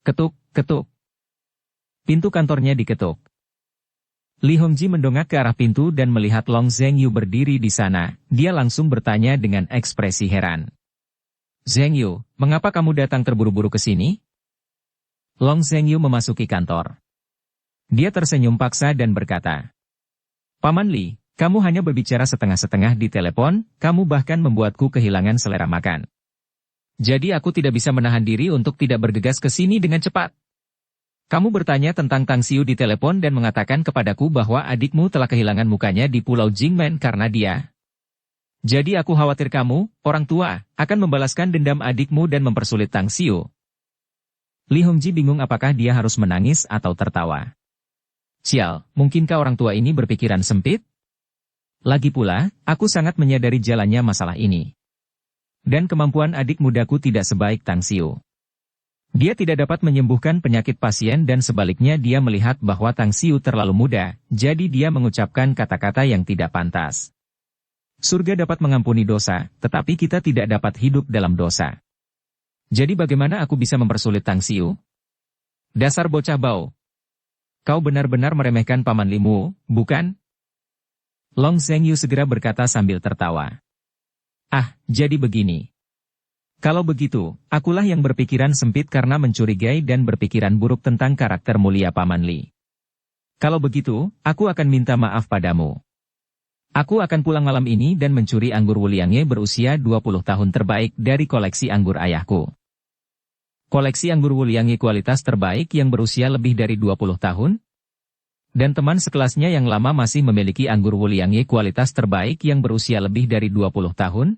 Ketuk, ketuk. Pintu kantornya diketuk. Li Hongji mendongak ke arah pintu dan melihat Long Zhengyu berdiri di sana. Dia langsung bertanya dengan ekspresi heran. "Zhengyu, mengapa kamu datang terburu-buru ke sini?" Long Zhengyu memasuki kantor. Dia tersenyum paksa dan berkata, "Paman Li, kamu hanya berbicara setengah-setengah di telepon, kamu bahkan membuatku kehilangan selera makan. Jadi aku tidak bisa menahan diri untuk tidak bergegas ke sini dengan cepat. Kamu bertanya tentang Tang Xiu di telepon dan mengatakan kepadaku bahwa adikmu telah kehilangan mukanya di Pulau Jingmen karena dia. Jadi aku khawatir kamu, orang tua, akan membalaskan dendam adikmu dan mempersulit Tang Xiu." Li Hongji bingung apakah dia harus menangis atau tertawa. Sial, mungkinkah orang tua ini berpikiran sempit? Lagi pula, aku sangat menyadari jalannya masalah ini. Dan kemampuan adik mudaku tidak sebaik Tang Xiu. Dia tidak dapat menyembuhkan penyakit pasien dan sebaliknya dia melihat bahwa Tang Xiu terlalu muda, jadi dia mengucapkan kata-kata yang tidak pantas. Surga dapat mengampuni dosa, tetapi kita tidak dapat hidup dalam dosa. Jadi bagaimana aku bisa mempersulit Tang Xiu? Dasar bocah bau. Kau benar-benar meremehkan Paman Limu, bukan? Long Zhengyu segera berkata sambil tertawa. Ah, jadi begini. Kalau begitu, akulah yang berpikiran sempit karena mencurigai dan berpikiran buruk tentang karakter mulia Paman Li. Kalau begitu, aku akan minta maaf padamu. Aku akan pulang malam ini dan mencuri anggur Wuliangye berusia 20 tahun terbaik dari koleksi anggur ayahku. Koleksi anggur Wuliangye kualitas terbaik yang berusia lebih dari 20 tahun? Dan teman sekelasnya yang lama masih memiliki anggur Wuliangye kualitas terbaik yang berusia lebih dari 20 tahun?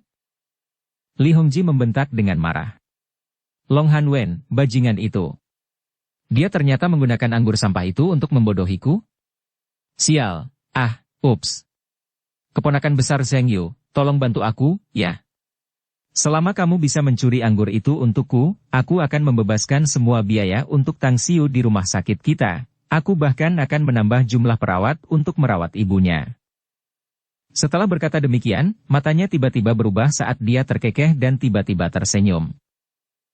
Li Hongji membentak dengan marah. Long Hanwen, bajingan itu. Dia ternyata menggunakan anggur sampah itu untuk membodohiku? Sial, ups. Keponakan besar Zhengyu, tolong bantu aku, ya. Selama kamu bisa mencuri anggur itu untukku, aku akan membebaskan semua biaya untuk Tang Xiu di rumah sakit kita. Aku bahkan akan menambah jumlah perawat untuk merawat ibunya. Setelah berkata demikian, matanya tiba-tiba berubah saat dia terkekeh dan tiba-tiba tersenyum.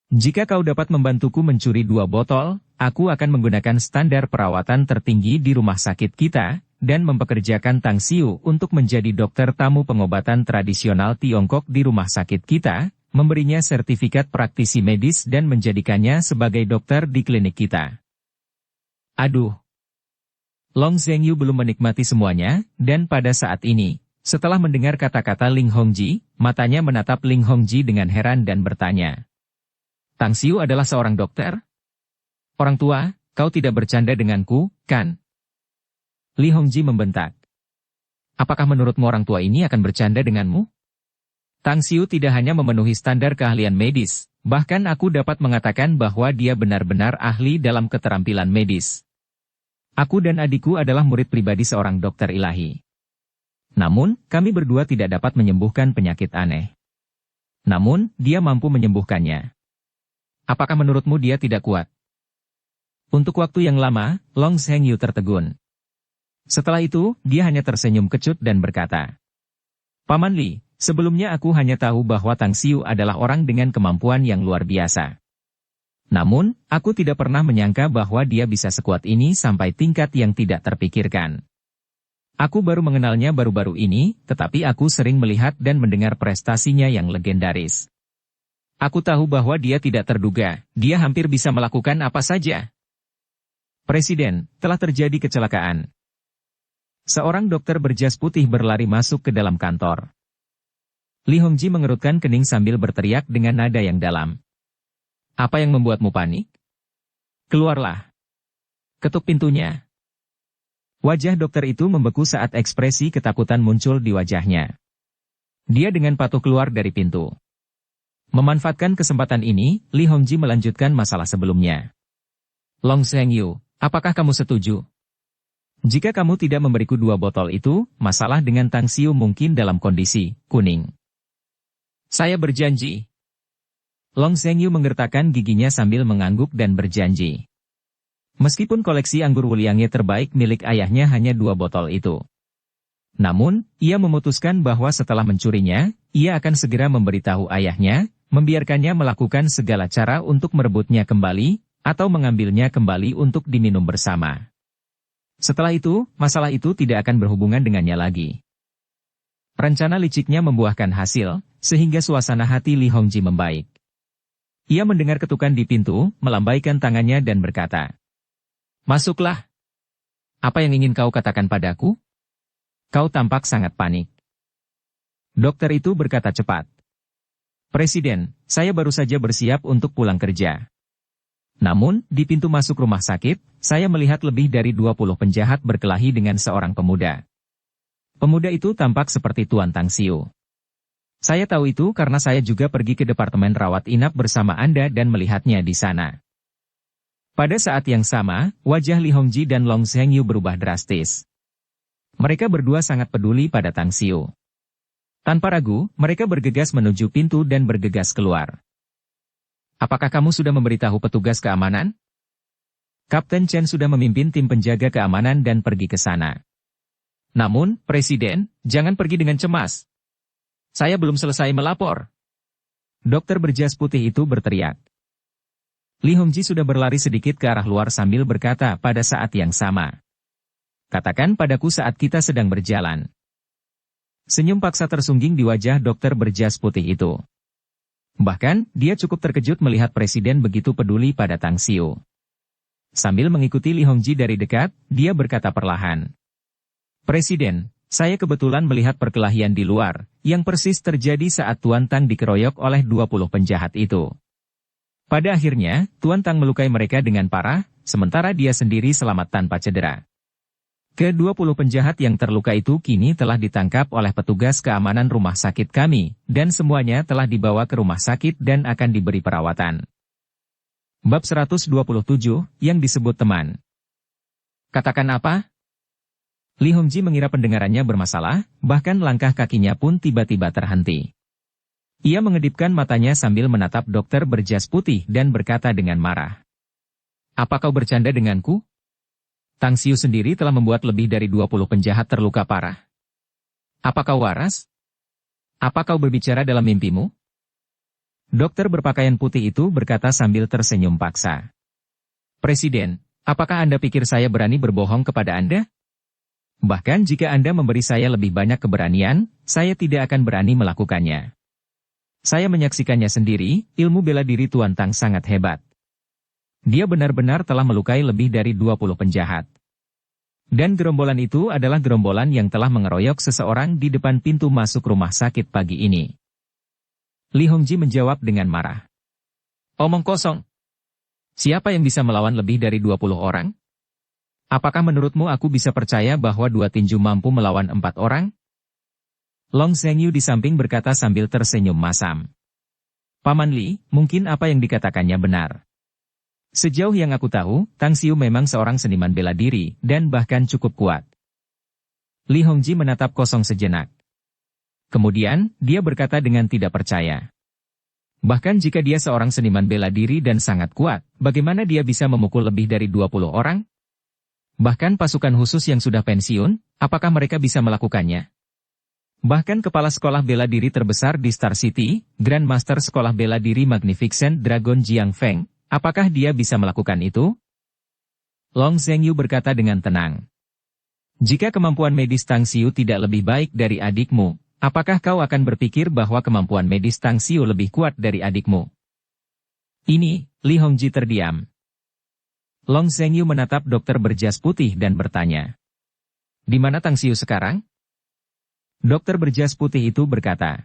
Jika kau dapat membantuku mencuri 2 botol, aku akan menggunakan standar perawatan tertinggi di rumah sakit kita, dan mempekerjakan Tang Xiu untuk menjadi dokter tamu pengobatan tradisional Tiongkok di rumah sakit kita, memberinya sertifikat praktisi medis dan menjadikannya sebagai dokter di klinik kita. Aduh. Long Zhengyu belum menikmati semuanya, dan pada saat ini, setelah mendengar kata-kata Ling Hongji, matanya menatap Ling Hongji dengan heran dan bertanya. Tang Xiu adalah seorang dokter? Orang tua, kau tidak bercanda denganku, kan? Li Hongji membentak. Apakah menurutmu orang tua ini akan bercanda denganmu? Tang Xiu tidak hanya memenuhi standar keahlian medis, bahkan aku dapat mengatakan bahwa dia benar-benar ahli dalam keterampilan medis. Aku dan adikku adalah murid pribadi seorang dokter ilahi. Namun, kami berdua tidak dapat menyembuhkan penyakit aneh. Namun, dia mampu menyembuhkannya. Apakah menurutmu dia tidak kuat? Untuk waktu yang lama, Long Zhengyu tertegun. Setelah itu, dia hanya tersenyum kecut dan berkata, Paman Li, sebelumnya aku hanya tahu bahwa Tang Xiu adalah orang dengan kemampuan yang luar biasa. Namun, aku tidak pernah menyangka bahwa dia bisa sekuat ini sampai tingkat yang tidak terpikirkan. Aku baru mengenalnya baru-baru ini, tetapi aku sering melihat dan mendengar prestasinya yang legendaris. Aku tahu bahwa dia tidak terduga, dia hampir bisa melakukan apa saja. Presiden, telah terjadi kecelakaan. Seorang dokter berjas putih berlari masuk ke dalam kantor. Li Hongji mengerutkan kening sambil berteriak dengan nada yang dalam. Apa yang membuatmu panik? Keluarlah. Ketuk pintunya. Wajah dokter itu membeku saat ekspresi ketakutan muncul di wajahnya. Dia dengan patuh keluar dari pintu. Memanfaatkan kesempatan ini, Li Hongji melanjutkan masalah sebelumnya. Long Zhengyu, apakah kamu setuju? Jika kamu tidak memberiku 2 botol itu, masalah dengan Tang Xiu mungkin dalam kondisi kuning. Saya berjanji. Long Zhengyu menggertakkan giginya sambil mengangguk dan berjanji. Meskipun koleksi anggur Wuliangye terbaik milik ayahnya hanya 2 botol itu. Namun, ia memutuskan bahwa setelah mencurinya, ia akan segera memberitahu ayahnya, membiarkannya melakukan segala cara untuk merebutnya kembali, atau mengambilnya kembali untuk diminum bersama. Setelah itu, masalah itu tidak akan berhubungan dengannya lagi. Rencana liciknya membuahkan hasil, sehingga suasana hati Li Hongji membaik. Ia mendengar ketukan di pintu, melambaikan tangannya dan berkata, Masuklah. Apa yang ingin kau katakan padaku? Kau tampak sangat panik. Dokter itu berkata cepat. Presiden, saya baru saja bersiap untuk pulang kerja. Namun, di pintu masuk rumah sakit, saya melihat lebih dari 20 penjahat berkelahi dengan seorang pemuda. Pemuda itu tampak seperti Tuan Tang Xiu. Saya tahu itu karena saya juga pergi ke departemen rawat inap bersama Anda dan melihatnya di sana. Pada saat yang sama, wajah Li Hongji dan Long Zhengyu berubah drastis. Mereka berdua sangat peduli pada Tang Xiu. Tanpa ragu, mereka bergegas menuju pintu dan bergegas keluar. Apakah kamu sudah memberitahu petugas keamanan? Kapten Chen sudah memimpin tim penjaga keamanan dan pergi ke sana. Namun, Presiden, jangan pergi dengan cemas. Saya belum selesai melapor. Dokter berjas putih itu berteriak. Li Hongji sudah berlari sedikit ke arah luar sambil berkata pada saat yang sama. Katakan padaku saat kita sedang berjalan. Senyum paksa tersungging di wajah dokter berjas putih itu. Bahkan, dia cukup terkejut melihat presiden begitu peduli pada Tang Xiu. Sambil mengikuti Li Hongji dari dekat, dia berkata perlahan. Presiden, saya kebetulan melihat perkelahian di luar, yang persis terjadi saat Tuan Tang dikeroyok oleh 20 penjahat itu. Pada akhirnya, Tuan Tang melukai mereka dengan parah, sementara dia sendiri selamat tanpa cedera. Ke-20 penjahat yang terluka itu kini telah ditangkap oleh petugas keamanan rumah sakit kami, dan semuanya telah dibawa ke rumah sakit dan akan diberi perawatan. Bab 127, yang disebut teman. Katakan apa? Li Hongji mengira pendengarannya bermasalah, bahkan langkah kakinya pun tiba-tiba terhenti. Ia mengedipkan matanya sambil menatap dokter berjas putih dan berkata dengan marah. Apa kau bercanda denganku? Tang Xiu sendiri telah membuat lebih dari 20 penjahat terluka parah. Apa kau waras? Apa kau berbicara dalam mimpimu? Dokter berpakaian putih itu berkata sambil tersenyum paksa. Presiden, apakah Anda pikir saya berani berbohong kepada Anda? Bahkan jika Anda memberi saya lebih banyak keberanian, saya tidak akan berani melakukannya. Saya menyaksikannya sendiri, ilmu bela diri Tuan Tang sangat hebat. Dia benar-benar telah melukai lebih dari 20 penjahat. Dan gerombolan itu adalah gerombolan yang telah mengeroyok seseorang di depan pintu masuk rumah sakit pagi ini. Li Hongji menjawab dengan marah. Omong kosong. Siapa yang bisa melawan lebih dari 20 orang? Apakah menurutmu aku bisa percaya bahwa 2 tinju mampu melawan 4 orang? Long Zhengyu di samping berkata sambil tersenyum masam. Paman Li, mungkin apa yang dikatakannya benar. Sejauh yang aku tahu, Tang Xiu memang seorang seniman bela diri, dan bahkan cukup kuat. Li Hongji menatap kosong sejenak. Kemudian, dia berkata dengan tidak percaya. Bahkan jika dia seorang seniman bela diri dan sangat kuat, bagaimana dia bisa memukul lebih dari 20 orang? Bahkan pasukan khusus yang sudah pensiun, apakah mereka bisa melakukannya? Bahkan kepala sekolah bela diri terbesar di Star City, Grandmaster Sekolah Bela Diri Magnificent Dragon Jiang Feng, apakah dia bisa melakukan itu? Long Zhengyu berkata dengan tenang. Jika kemampuan medis Tang Xiu tidak lebih baik dari adikmu, apakah kau akan berpikir bahwa kemampuan medis Tang Xiu lebih kuat dari adikmu? Ini, Li Hongji terdiam. Long Zhengyu menatap dokter berjas putih dan bertanya. Di mana Tang Xiu sekarang? Dokter berjas putih itu berkata.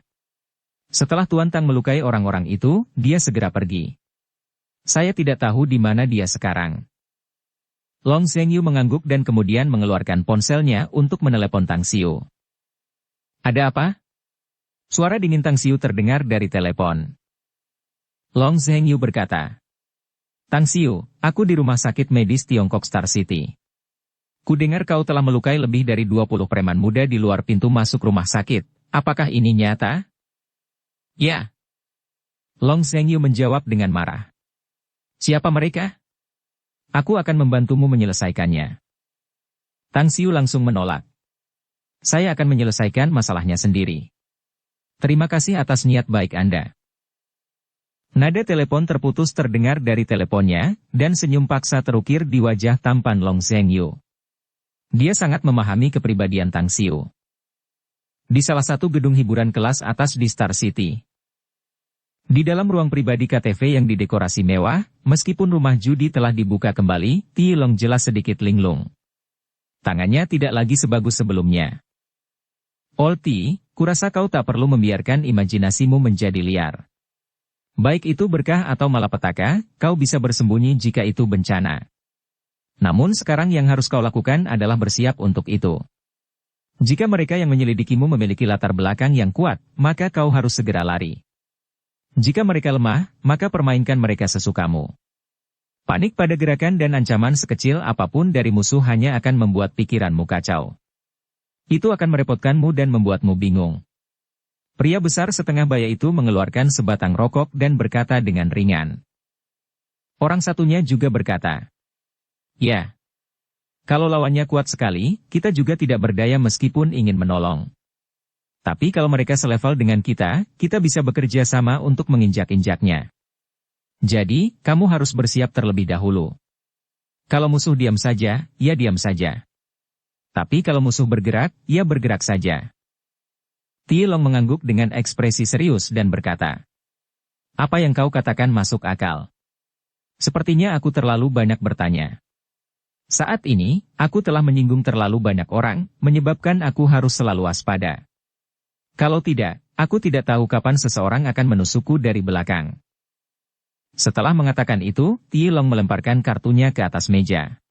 Setelah Tuan Tang melukai orang-orang itu, dia segera pergi. Saya tidak tahu di mana dia sekarang. Long Zhengyu mengangguk dan kemudian mengeluarkan ponselnya untuk menelepon Tang Xiu. Ada apa? Suara dingin Tang Xiu terdengar dari telepon. Long Zhengyu berkata. Tang Xiu, aku di rumah sakit medis Tiongkok Star City. Kudengar kau telah melukai lebih dari 20 preman muda di luar pintu masuk rumah sakit. Apakah ini nyata? Ya. Long Zhengyu menjawab dengan marah. Siapa mereka? Aku akan membantumu menyelesaikannya. Tang Xiu langsung menolak. Saya akan menyelesaikan masalahnya sendiri. Terima kasih atas niat baik Anda. Nada telepon terputus terdengar dari teleponnya, dan senyum paksa terukir di wajah tampan Long Zhengyu. Dia sangat memahami kepribadian Tang Xiu. Di salah satu gedung hiburan kelas atas di Star City. Di dalam ruang pribadi KTV yang didekorasi mewah, meskipun rumah judi telah dibuka kembali, Ti Long jelas sedikit linglung. Tangannya tidak lagi sebagus sebelumnya. Ti, kurasa kau tak perlu membiarkan imajinasimu menjadi liar. Baik itu berkah atau malapetaka, kau bisa bersembunyi jika itu bencana. Namun sekarang yang harus kau lakukan adalah bersiap untuk itu. Jika mereka yang menyelidikimu memiliki latar belakang yang kuat, maka kau harus segera lari. Jika mereka lemah, maka permainkan mereka sesukamu. Panik pada gerakan dan ancaman sekecil apapun dari musuh hanya akan membuat pikiranmu kacau. Itu akan merepotkanmu dan membuatmu bingung. Pria besar setengah baya itu mengeluarkan sebatang rokok dan berkata dengan ringan. Orang satunya juga berkata, ya. Kalau lawannya kuat sekali, kita juga tidak berdaya meskipun ingin menolong. Tapi kalau mereka selevel dengan kita bisa bekerja sama untuk menginjak-injaknya. Jadi, kamu harus bersiap terlebih dahulu. Kalau musuh diam saja, ya diam saja. Tapi kalau musuh bergerak, ya bergerak saja. Tilong mengangguk dengan ekspresi serius dan berkata, "Apa yang kau katakan masuk akal. Sepertinya aku terlalu banyak bertanya. Saat ini, aku telah menyinggung terlalu banyak orang, menyebabkan aku harus selalu waspada. Kalau tidak, aku tidak tahu kapan seseorang akan menusukku dari belakang." Setelah mengatakan itu, Tilong melemparkan kartunya ke atas meja.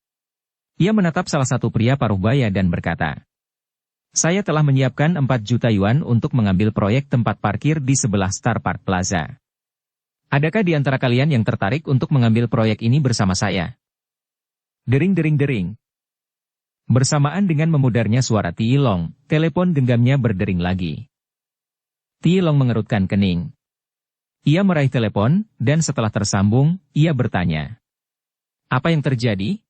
Ia menatap salah satu pria paruh baya dan berkata, "Saya telah menyiapkan 4 juta yuan untuk mengambil proyek tempat parkir di sebelah Star Park Plaza. Adakah di antara kalian yang tertarik untuk mengambil proyek ini bersama saya?" Dering-dering-dering. Bersamaan dengan memudarnya suara Tilong, telepon genggamnya berdering lagi. Tilong mengerutkan kening. Ia meraih telepon, dan setelah tersambung, ia bertanya, "Apa yang terjadi?"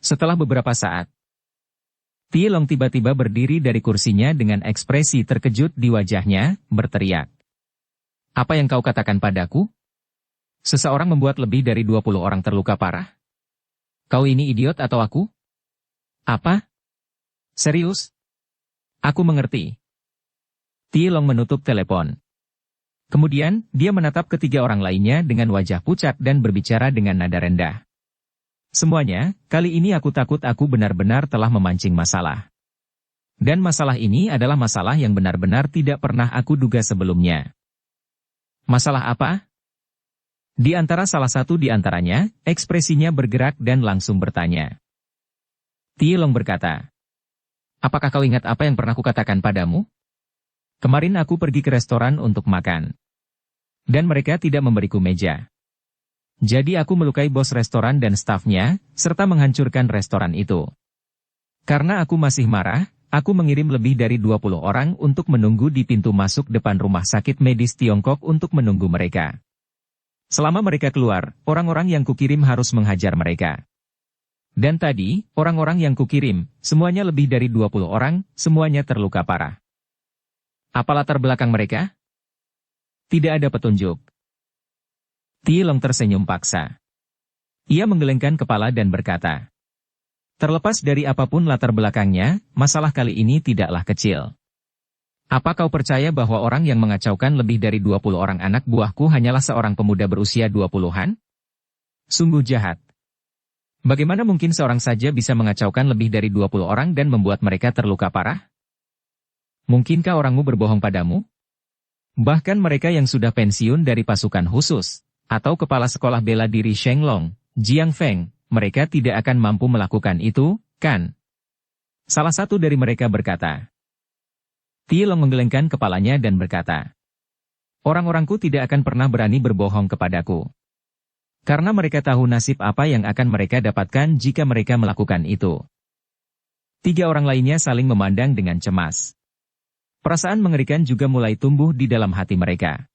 Setelah beberapa saat, Tilong tiba-tiba berdiri dari kursinya dengan ekspresi terkejut di wajahnya, berteriak, "Apa yang kau katakan padaku? Seseorang membuat lebih dari 20 orang terluka parah? Kau ini idiot atau aku?" "Apa? Serius?" "Aku mengerti." Tilong menutup telepon. Kemudian, dia menatap ketiga orang lainnya dengan wajah pucat dan berbicara dengan nada rendah. "Semuanya, kali ini aku takut aku benar-benar telah memancing masalah. Dan masalah ini adalah masalah yang benar-benar tidak pernah aku duga sebelumnya." "Masalah apa?" Di antara salah satu di antaranya, ekspresinya bergerak dan langsung bertanya. Tilong berkata, "Apakah kau ingat apa yang pernah kukatakan padamu? Kemarin aku pergi ke restoran untuk makan. Dan mereka tidak memberiku meja. Jadi aku melukai bos restoran dan stafnya, serta menghancurkan restoran itu. Karena aku masih marah, aku mengirim lebih dari 20 orang untuk menunggu di pintu masuk depan rumah sakit medis Tiongkok untuk menunggu mereka. Selama mereka keluar, orang-orang yang kukirim harus menghajar mereka. Dan tadi, orang-orang yang kukirim, semuanya lebih dari 20 orang, semuanya terluka parah. Apa latar belakang mereka? Tidak ada petunjuk." Tilong tersenyum paksa. Ia menggelengkan kepala dan berkata, "Terlepas dari apapun latar belakangnya, masalah kali ini tidaklah kecil. Apa kau percaya bahwa orang yang mengacaukan lebih dari 20 orang anak buahku hanyalah seorang pemuda berusia 20-an? Sungguh jahat. Bagaimana mungkin seorang saja bisa mengacaukan lebih dari 20 orang dan membuat mereka terluka parah? Mungkinkah orangmu berbohong padamu? Bahkan mereka yang sudah pensiun dari pasukan khusus, atau kepala sekolah bela diri Shenglong, Jiang Feng, mereka tidak akan mampu melakukan itu, kan?" Salah satu dari mereka berkata. Tilong menggelengkan kepalanya dan berkata, "Orang-orangku tidak akan pernah berani berbohong kepadaku. Karena mereka tahu nasib apa yang akan mereka dapatkan jika mereka melakukan itu." Tiga orang lainnya saling memandang dengan cemas. Perasaan mengerikan juga mulai tumbuh di dalam hati mereka.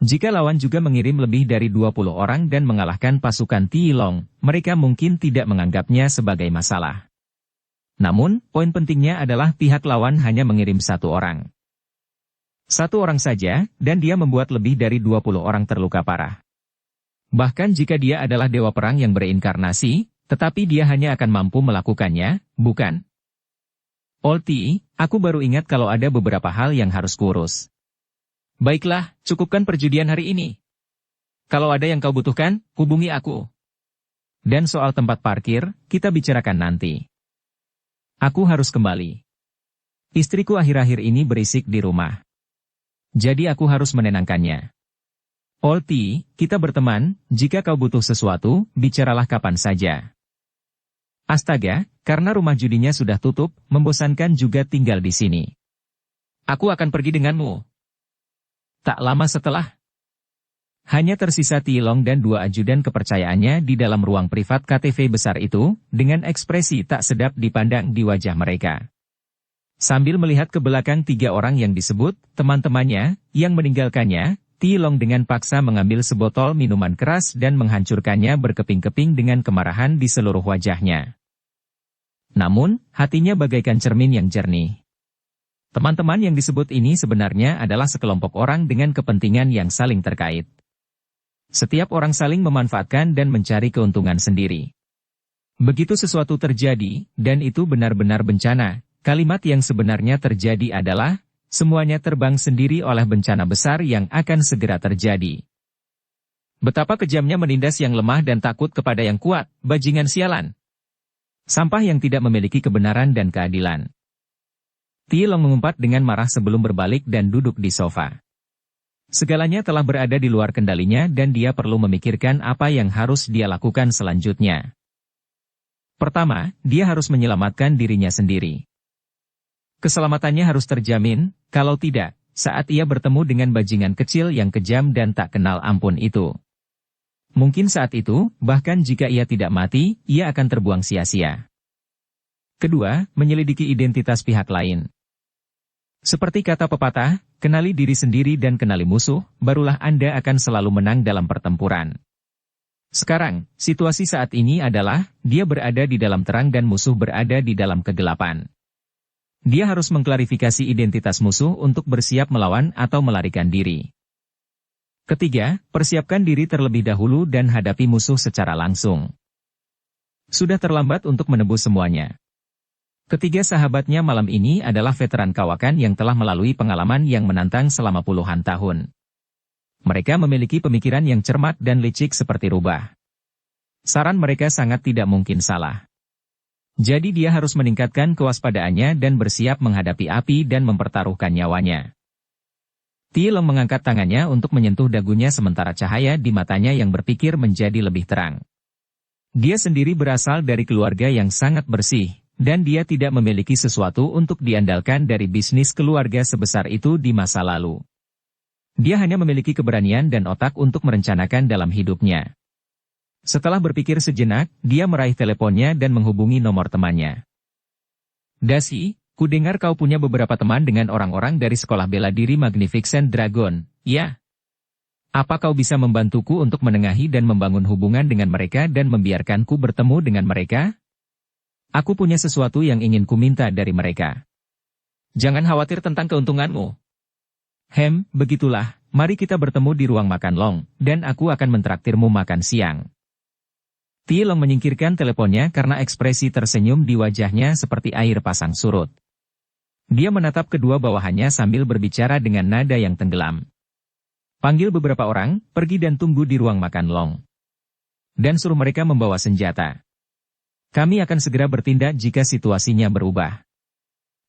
Jika lawan juga mengirim lebih dari 20 orang dan mengalahkan pasukan Tilong, mereka mungkin tidak menganggapnya sebagai masalah. Namun, poin pentingnya adalah pihak lawan hanya mengirim 1 orang. 1 orang saja, dan dia membuat lebih dari 20 orang terluka parah. Bahkan jika dia adalah dewa perang yang bereinkarnasi, tetapi dia hanya akan mampu melakukannya, bukan? "Olti, aku baru ingat kalau ada beberapa hal yang harus kurus." "Baiklah, cukupkan perjudian hari ini. Kalau ada yang kau butuhkan, hubungi aku. Dan soal tempat parkir, kita bicarakan nanti. Aku harus kembali. Istriku akhir-akhir ini berisik di rumah. Jadi aku harus menenangkannya. Olti, kita berteman, jika kau butuh sesuatu, bicaralah kapan saja." "Astaga, karena rumah judinya sudah tutup, membosankan juga tinggal di sini. Aku akan pergi denganmu." Tak lama setelah, hanya tersisa Tilong dan 2 ajudan kepercayaannya di dalam ruang privat KTV besar itu, dengan ekspresi tak sedap dipandang di wajah mereka. Sambil melihat ke belakang 3 orang yang disebut teman-temannya, yang meninggalkannya, Tilong dengan paksa mengambil sebotol minuman keras dan menghancurkannya berkeping-keping dengan kemarahan di seluruh wajahnya. Namun, hatinya bagaikan cermin yang jernih. Teman-teman yang disebut ini sebenarnya adalah sekelompok orang dengan kepentingan yang saling terkait. Setiap orang saling memanfaatkan dan mencari keuntungan sendiri. Begitu sesuatu terjadi, dan itu benar-benar bencana, kalimat yang sebenarnya terjadi adalah, semuanya terbang sendiri oleh bencana besar yang akan segera terjadi. Betapa kejamnya menindas yang lemah dan takut kepada yang kuat, bajingan sialan. Sampah yang tidak memiliki kebenaran dan keadilan. Tie Long mengumpat dengan marah sebelum berbalik dan duduk di sofa. Segalanya telah berada di luar kendalinya dan dia perlu memikirkan apa yang harus dia lakukan selanjutnya. Pertama, dia harus menyelamatkan dirinya sendiri. Keselamatannya harus terjamin, kalau tidak, saat ia bertemu dengan bajingan kecil yang kejam dan tak kenal ampun itu. Mungkin saat itu, bahkan jika ia tidak mati, ia akan terbuang sia-sia. Kedua, menyelidiki identitas pihak lain. Seperti kata pepatah, kenali diri sendiri dan kenali musuh, barulah Anda akan selalu menang dalam pertempuran. Sekarang, situasi saat ini adalah, dia berada di dalam terang dan musuh berada di dalam kegelapan. Dia harus mengklarifikasi identitas musuh untuk bersiap melawan atau melarikan diri. Ketiga, persiapkan diri terlebih dahulu dan hadapi musuh secara langsung. Sudah terlambat untuk menebus semuanya. Ketiga sahabatnya malam ini adalah veteran kawakan yang telah melalui pengalaman yang menantang selama puluhan tahun. Mereka memiliki pemikiran yang cermat dan licik seperti rubah. Saran mereka sangat tidak mungkin salah. Jadi dia harus meningkatkan kewaspadaannya dan bersiap menghadapi api dan mempertaruhkan nyawanya. Tie Long mengangkat tangannya untuk menyentuh dagunya sementara cahaya di matanya yang berpikir menjadi lebih terang. Dia sendiri berasal dari keluarga yang sangat bersih, dan dia tidak memiliki sesuatu untuk diandalkan dari bisnis keluarga sebesar itu di masa lalu. Dia hanya memiliki keberanian dan otak untuk merencanakan dalam hidupnya. Setelah berpikir sejenak, dia meraih teleponnya dan menghubungi nomor temannya. Dasi, ku dengar kau punya beberapa teman dengan orang-orang dari sekolah bela diri Magnificent Dragon, ya? Apa kau bisa membantuku untuk menengahi dan membangun hubungan dengan mereka dan membiarkanku bertemu dengan mereka? Aku punya sesuatu yang ingin ku minta dari mereka. Jangan khawatir tentang keuntunganmu. Begitulah, mari kita bertemu di ruang makan Long, dan aku akan mentraktirmu makan siang. Tie Long menyingkirkan teleponnya karena ekspresi tersenyum di wajahnya seperti air pasang surut. Dia menatap kedua bawahannya sambil berbicara dengan nada yang tenggelam. Panggil beberapa orang, pergi dan tunggu di ruang makan Long. Dan suruh mereka membawa senjata. Kami akan segera bertindak jika situasinya berubah.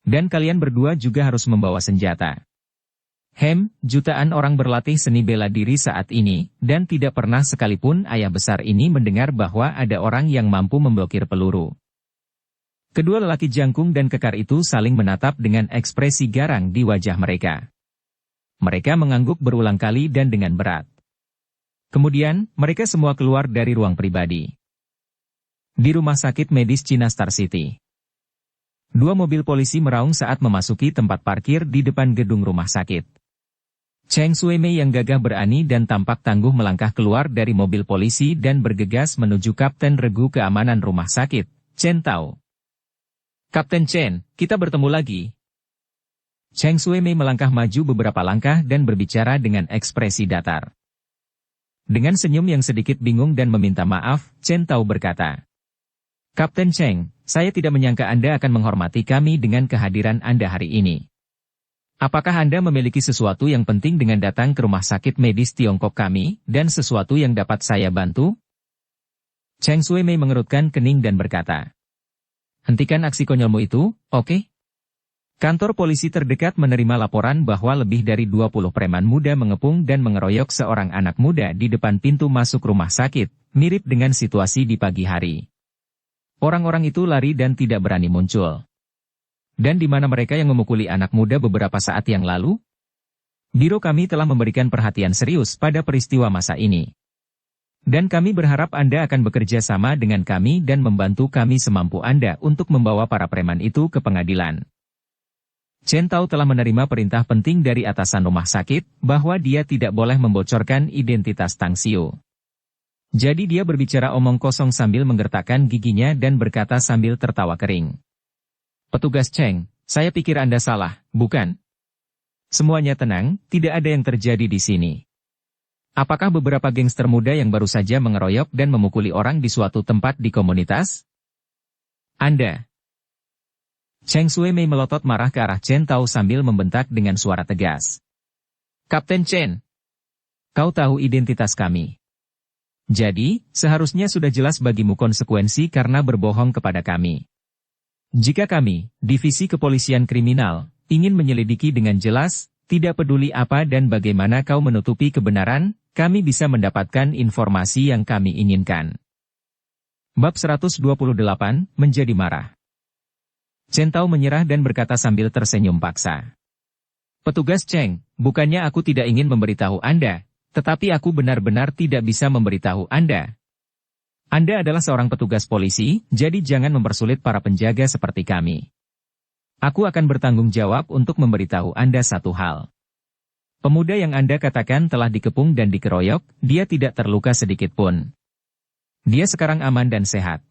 Dan kalian berdua juga harus membawa senjata. Jutaan orang berlatih seni bela diri saat ini, dan tidak pernah sekalipun ayah besar ini mendengar bahwa ada orang yang mampu memblokir peluru. Kedua lelaki jangkung dan kekar itu saling menatap dengan ekspresi garang di wajah mereka. Mereka mengangguk berulang kali dan dengan berat. Kemudian, mereka semua keluar dari ruang pribadi. Di rumah sakit medis China Star City. Dua mobil polisi meraung saat memasuki tempat parkir di depan gedung rumah sakit. Cheng Shuimei yang gagah berani dan tampak tangguh melangkah keluar dari mobil polisi dan bergegas menuju Kapten Regu Keamanan Rumah Sakit, Chen Tao. Kapten Chen, kita bertemu lagi. Cheng Shuimei melangkah maju beberapa langkah dan berbicara dengan ekspresi datar. Dengan senyum yang sedikit bingung dan meminta maaf, Chen Tao berkata, Kapten Cheng, saya tidak menyangka Anda akan menghormati kami dengan kehadiran Anda hari ini. Apakah Anda memiliki sesuatu yang penting dengan datang ke rumah sakit medis Tiongkok kami, dan sesuatu yang dapat saya bantu? Cheng Shuimei mengerutkan kening dan berkata, hentikan aksi konyolmu itu, oke? Kantor polisi terdekat menerima laporan bahwa lebih dari 20 preman muda mengepung dan mengeroyok seorang anak muda di depan pintu masuk rumah sakit, mirip dengan situasi di pagi hari. Orang-orang itu lari dan tidak berani muncul. Dan di mana mereka yang memukuli anak muda beberapa saat yang lalu? Biro kami telah memberikan perhatian serius pada peristiwa masa ini. Dan kami berharap Anda akan bekerja sama dengan kami dan membantu kami semampu Anda untuk membawa para preman itu ke pengadilan. Chen Tao telah menerima perintah penting dari atasan rumah sakit, bahwa dia tidak boleh membocorkan identitas Tang Xiu. Jadi dia berbicara omong kosong sambil menggertakkan giginya dan berkata sambil tertawa kering. Petugas Cheng, saya pikir Anda salah, bukan? Semuanya tenang, tidak ada yang terjadi di sini. Apakah beberapa gangster muda yang baru saja mengeroyok dan memukuli orang di suatu tempat di komunitas? Anda. Cheng Shui-mei melotot marah ke arah Chen Tao sambil membentak dengan suara tegas. Kapten Chen, kau tahu identitas kami. Jadi, seharusnya sudah jelas bagimu konsekuensi karena berbohong kepada kami. Jika kami, Divisi Kepolisian Kriminal, ingin menyelidiki dengan jelas, tidak peduli apa dan bagaimana kau menutupi kebenaran, kami bisa mendapatkan informasi yang kami inginkan. Bab 128, menjadi marah. Chen Tao menyerah dan berkata sambil tersenyum paksa. Petugas Cheng, bukannya aku tidak ingin memberitahu Anda, tetapi aku benar-benar tidak bisa memberitahu Anda. Anda adalah seorang petugas polisi, jadi jangan mempersulit para penjaga seperti kami. Aku akan bertanggung jawab untuk memberitahu Anda satu hal. Pemuda yang Anda katakan telah dikepung dan dikeroyok, dia tidak terluka sedikit pun. Dia sekarang aman dan sehat.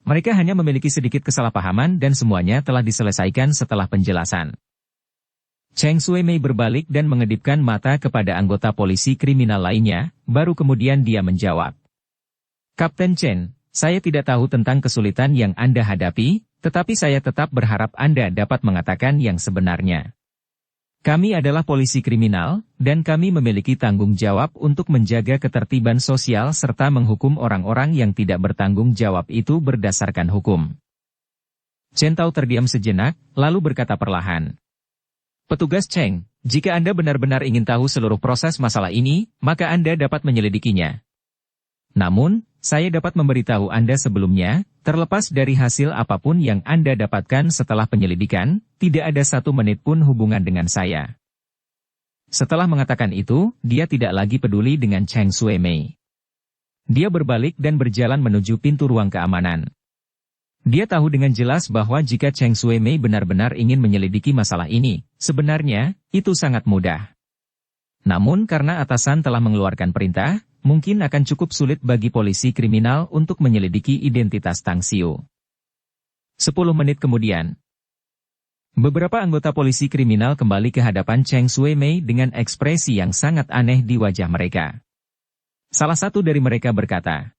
Mereka hanya memiliki sedikit kesalahpahaman dan semuanya telah diselesaikan setelah penjelasan. Cheng Shui-mei berbalik dan mengedipkan mata kepada anggota polisi kriminal lainnya, baru kemudian dia menjawab. Kapten Chen, saya tidak tahu tentang kesulitan yang Anda hadapi, tetapi saya tetap berharap Anda dapat mengatakan yang sebenarnya. Kami adalah polisi kriminal, dan kami memiliki tanggung jawab untuk menjaga ketertiban sosial serta menghukum orang-orang yang tidak bertanggung jawab itu berdasarkan hukum. Chen Tao terdiam sejenak, lalu berkata perlahan. Petugas Cheng, jika Anda benar-benar ingin tahu seluruh proses masalah ini, maka Anda dapat menyelidikinya. Namun, saya dapat memberitahu Anda sebelumnya, terlepas dari hasil apapun yang Anda dapatkan setelah penyelidikan, tidak ada 1 menit pun hubungan dengan saya. Setelah mengatakan itu, dia tidak lagi peduli dengan Cheng Shui-mei. Dia berbalik dan berjalan menuju pintu ruang keamanan. Dia tahu dengan jelas bahwa jika Cheng Shui-mei benar-benar ingin menyelidiki masalah ini, sebenarnya, itu sangat mudah. Namun karena atasan telah mengeluarkan perintah, mungkin akan cukup sulit bagi polisi kriminal untuk menyelidiki identitas Tang Xiu. 10 menit kemudian, beberapa anggota polisi kriminal kembali ke hadapan Cheng Shui-mei dengan ekspresi yang sangat aneh di wajah mereka. Salah satu dari mereka berkata,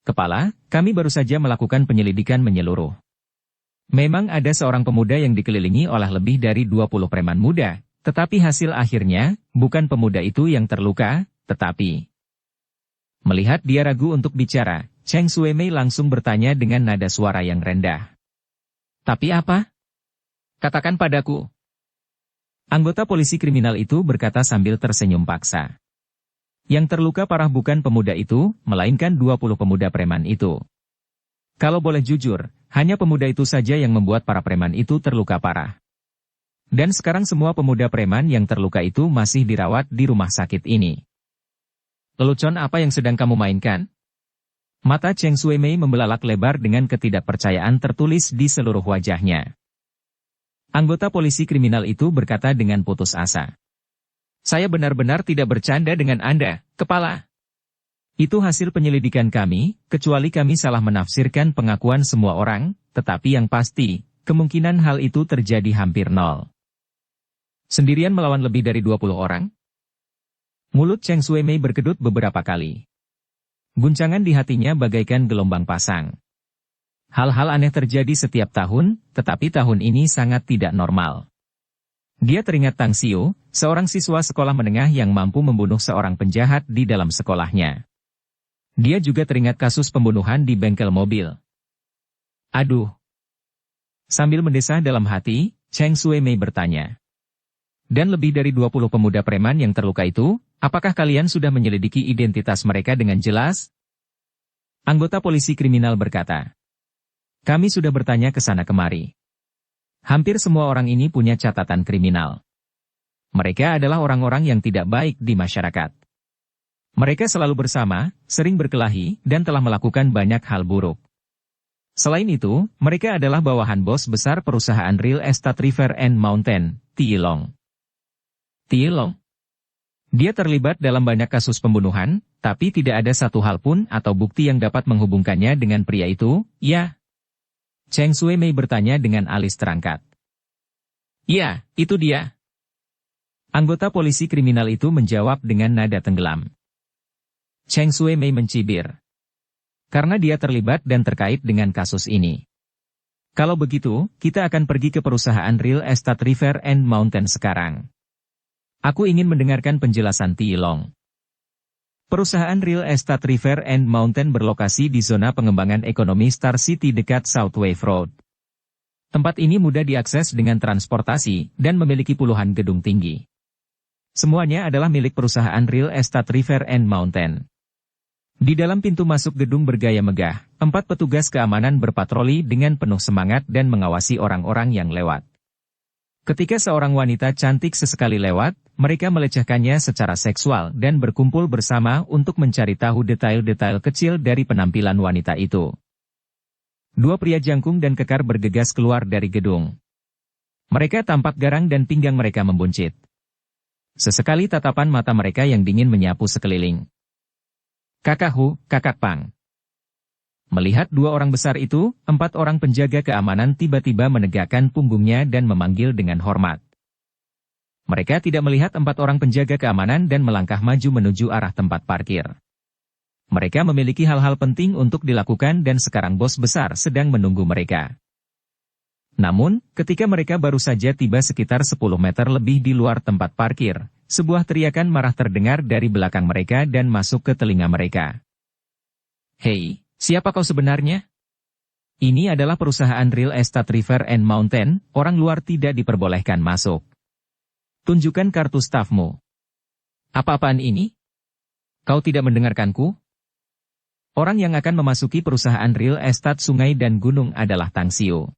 Kepala, kami baru saja melakukan penyelidikan menyeluruh. Memang ada seorang pemuda yang dikelilingi oleh lebih dari 20 preman muda, tetapi hasil akhirnya, bukan pemuda itu yang terluka, tetapi... Melihat dia ragu untuk bicara, Cheng Shui-mei langsung bertanya dengan nada suara yang rendah. Tapi apa? Katakan padaku. Anggota polisi kriminal itu berkata sambil tersenyum paksa. Yang terluka parah bukan pemuda itu, melainkan 20 pemuda preman itu. Kalau boleh jujur, hanya pemuda itu saja yang membuat para preman itu terluka parah. Dan sekarang semua pemuda preman yang terluka itu masih dirawat di rumah sakit ini. Lelucon apa yang sedang kamu mainkan? Mata Cheng Shui-mei membelalak lebar dengan ketidakpercayaan tertulis di seluruh wajahnya. Anggota polisi kriminal itu berkata dengan putus asa. Saya benar-benar tidak bercanda dengan Anda, Kepala. Itu hasil penyelidikan kami, kecuali kami salah menafsirkan pengakuan semua orang, tetapi yang pasti, kemungkinan hal itu terjadi hampir nol. Sendirian melawan lebih dari 20 orang? Mulut Cheng Shui-mei berkedut beberapa kali. Guncangan di hatinya bagaikan gelombang pasang. Hal-hal aneh terjadi setiap tahun, tetapi tahun ini sangat tidak normal. Dia teringat Tang Xiu, seorang siswa sekolah menengah yang mampu membunuh seorang penjahat di dalam sekolahnya. Dia juga teringat kasus pembunuhan di bengkel mobil. Aduh. Sambil mendesah dalam hati, Cheng Shui-mei bertanya. Dan lebih dari 20 pemuda preman yang terluka itu, apakah kalian sudah menyelidiki identitas mereka dengan jelas? Anggota polisi kriminal berkata. Kami sudah bertanya ke sana kemari. Hampir semua orang ini punya catatan kriminal. Mereka adalah orang-orang yang tidak baik di masyarakat. Mereka selalu bersama, sering berkelahi, dan telah melakukan banyak hal buruk. Selain itu, mereka adalah bawahan bos besar perusahaan real estate River and Mountain, Tiilong. Tiilong. Dia terlibat dalam banyak kasus pembunuhan, tapi tidak ada satu hal pun atau bukti yang dapat menghubungkannya dengan pria itu, ya? Cheng Shui-mei bertanya dengan alis terangkat. Ya, itu dia. Anggota polisi kriminal itu menjawab dengan nada tenggelam. Cheng Sui Mei mencibir. Karena dia terlibat dan terkait dengan kasus ini. Kalau begitu, kita akan pergi ke perusahaan Real Estate River and Mountain sekarang. Aku ingin mendengarkan penjelasan Ti Long. Perusahaan Real Estate River and Mountain berlokasi di zona pengembangan ekonomi Star City dekat South Wave Road. Tempat ini mudah diakses dengan transportasi dan memiliki puluhan gedung tinggi. Semuanya adalah milik perusahaan Real Estate River and Mountain. Di dalam pintu masuk gedung bergaya megah, 4 petugas keamanan berpatroli dengan penuh semangat dan mengawasi orang-orang yang lewat. Ketika seorang wanita cantik sesekali lewat, mereka melecehkannya secara seksual dan berkumpul bersama untuk mencari tahu detail-detail kecil dari penampilan wanita itu. 2 pria jangkung dan kekar bergegas keluar dari gedung. Mereka tampak garang dan pinggang mereka membuncit. Sesekali tatapan mata mereka yang dingin menyapu sekeliling. Kakak Hu, Kakak Pang. Melihat 2 orang besar itu, 4 orang penjaga keamanan tiba-tiba menegakkan punggungnya dan memanggil dengan hormat. Mereka tidak melihat 4 orang penjaga keamanan dan melangkah maju menuju arah tempat parkir. Mereka memiliki hal-hal penting untuk dilakukan dan sekarang bos besar sedang menunggu mereka. Namun, ketika mereka baru saja tiba sekitar 10 meter lebih di luar tempat parkir, sebuah teriakan marah terdengar dari belakang mereka dan masuk ke telinga mereka. Hei, siapa kau sebenarnya? Ini adalah perusahaan Real Estate River and Mountain, orang luar tidak diperbolehkan masuk. Tunjukkan kartu stafmu. Apa-apaan ini? Kau tidak mendengarkanku? Orang yang akan memasuki perusahaan Real Estate Sungai dan Gunung adalah Tang Xiu.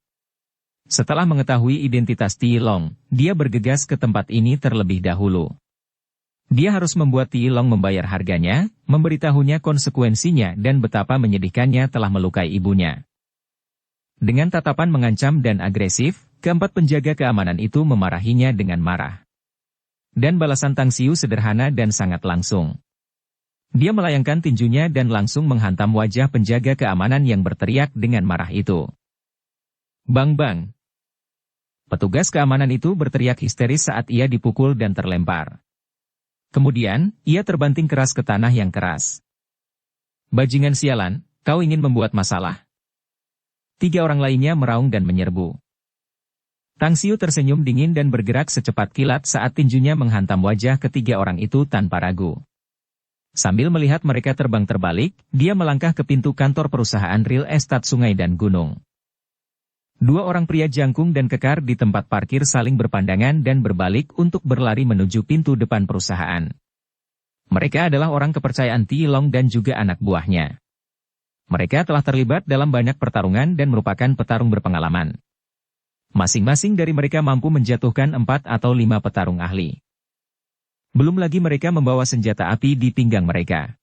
Setelah mengetahui identitas Ti Long, dia bergegas ke tempat ini terlebih dahulu. Dia harus membuat Ti Long membayar harganya, memberitahunya konsekuensinya dan betapa menyedihkannya telah melukai ibunya. Dengan tatapan mengancam dan agresif, keempat penjaga keamanan itu memarahinya dengan marah. Dan balasan Tang Xiu sederhana dan sangat langsung. Dia melayangkan tinjunya dan langsung menghantam wajah penjaga keamanan yang berteriak dengan marah itu. Bang-bang. Petugas keamanan itu berteriak histeris saat ia dipukul dan terlempar. Kemudian, ia terbanting keras ke tanah yang keras. Bajingan sialan, kau ingin membuat masalah? 3 orang lainnya meraung dan menyerbu. Tang Xiu tersenyum dingin dan bergerak secepat kilat saat tinjunya menghantam wajah ketiga orang itu tanpa ragu. Sambil melihat mereka terbang terbalik, dia melangkah ke pintu kantor perusahaan Real Estate Sungai dan Gunung. 2 orang pria jangkung dan kekar di tempat parkir saling berpandangan dan berbalik untuk berlari menuju pintu depan perusahaan. Mereka adalah orang kepercayaan Ti Long dan juga anak buahnya. Mereka telah terlibat dalam banyak pertarungan dan merupakan petarung berpengalaman. Masing-masing dari mereka mampu menjatuhkan 4 atau 5 petarung ahli. Belum lagi mereka membawa senjata api di pinggang mereka.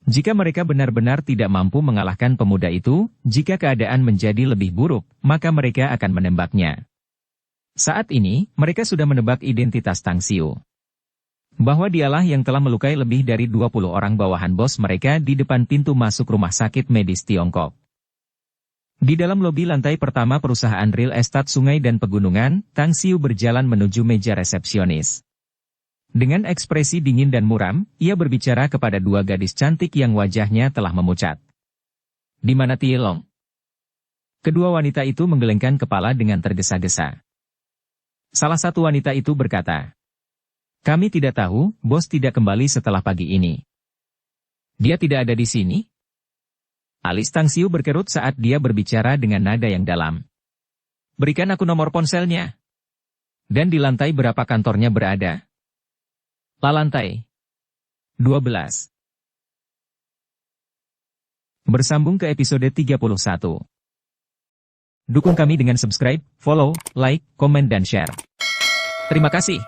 Jika mereka benar-benar tidak mampu mengalahkan pemuda itu, jika keadaan menjadi lebih buruk, maka mereka akan menembaknya. Saat ini, mereka sudah menebak identitas Tang Xiu. Bahwa dialah yang telah melukai lebih dari 20 orang bawahan bos mereka di depan pintu masuk rumah sakit medis Tiongkok. Di dalam lobi lantai pertama perusahaan Real Estate Sungai dan Pegunungan, Tang Xiu berjalan menuju meja resepsionis. Dengan ekspresi dingin dan muram, ia berbicara kepada 2 gadis cantik yang wajahnya telah memucat. Di mana Ti Long? Kedua wanita itu menggelengkan kepala dengan tergesa-gesa. Salah satu wanita itu berkata, kami tidak tahu, bos tidak kembali setelah pagi ini. Dia tidak ada di sini? Alis Tang Xiu berkerut saat dia berbicara dengan nada yang dalam. Berikan aku nomor ponselnya. Dan di lantai berapa kantornya berada? Lantai 12. Bersambung ke episode 31. Dukung kami dengan subscribe, follow, like, komen dan share. Terima kasih.